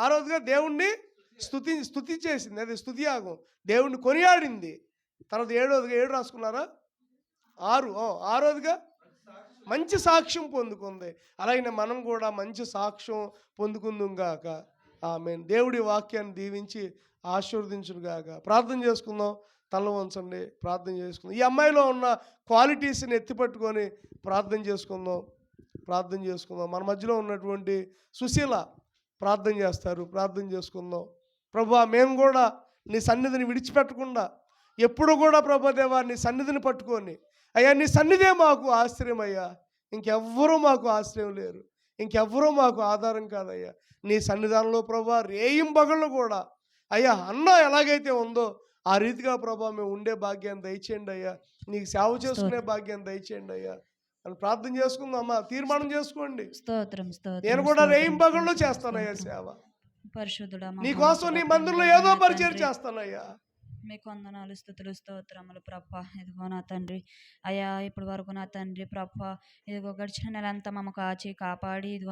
ఆరోదిగా దేవుణ్ణి స్తుతి చేసింది. అది స్తుతి యాగం. దేవుణ్ణి కొనియాడింది. తర్వాత ఏడవదిగా, 7 రాసుకున్నారా? 6. ఆరోదిగా మంచి సాక్ష్యం పొందుకుంది. అలాగే మనం కూడా మంచి సాక్ష్యం పొందుకుందాం గాక. ఆమేన్. దేవుడి వాక్యాన్ని దీవించి ఆశీర్వదించును గాక. ప్రార్థన చేసుకుందాం. తల వంచండి, ప్రార్థన చేసుకుందాం. ఈ అమ్మాయిలో ఉన్న క్వాలిటీస్ని ఎత్తిపట్టుకొని ప్రార్థన చేసుకుందాం. మన మధ్యలో ఉన్నటువంటి సుశీల ప్రార్థన చేస్తారు. ప్రార్థన చేసుకుందాం. ప్రభువా, మేము కూడా నీ సన్నిధిని విడిచిపెట్టకుండా ఎప్పుడు కూడా ప్రభుదేవా నీ సన్నిధిని పట్టుకొని, అయ్యా నీ సన్నిధే మాకు ఆశ్రయం అయ్యా, ఇంకెవ్వరూ మాకు ఆశ్రయం లేరు, ఇంకెవ్వరూ మాకు ఆధారం కాదయ్యా. నీ సన్నిధానంలో ప్రభువా రేయింబగళ్ళు కూడా అయ్యా అన్న ఎలాగైతే ఉందో ఆ రీతిగా ప్రభా మేము ఉండే భాగ్యాన్ని దయచేయండి అయ్యా. నీకు సేవ చేసుకునే స్తోత్రం భాగ్యాన్ని దయచేయండి అయ్యా అని ప్రార్థన చేసుకుందాం. అమ్మా తీర్మానం చేసుకోండి. స్తోత్రం నేను స్తోత్రం కూడా స్తోత్రం రేయింబగళ్ళు స్తోత్రం చేస్తానయ్యా స్తోత్రం. సేవ. పరిశుద్ధుడా నీకోసం మహోన్నతుడా నీ మందిరంలో ప్రేమగల ఏదో నా పరిచయం తండ్రి, చేస్తానయ్యా. మీకు వందనాలు స్థుతులు స్తోత్రములు ప్రభ. ఇదిగో నా తండ్రి అయ్యా, ఇప్పటి వరకు నా తండ్రి ప్రభ, ఇదిగో గడిచిన నెలంతా మమ్మ కాచి కాపాడి ఇదిగో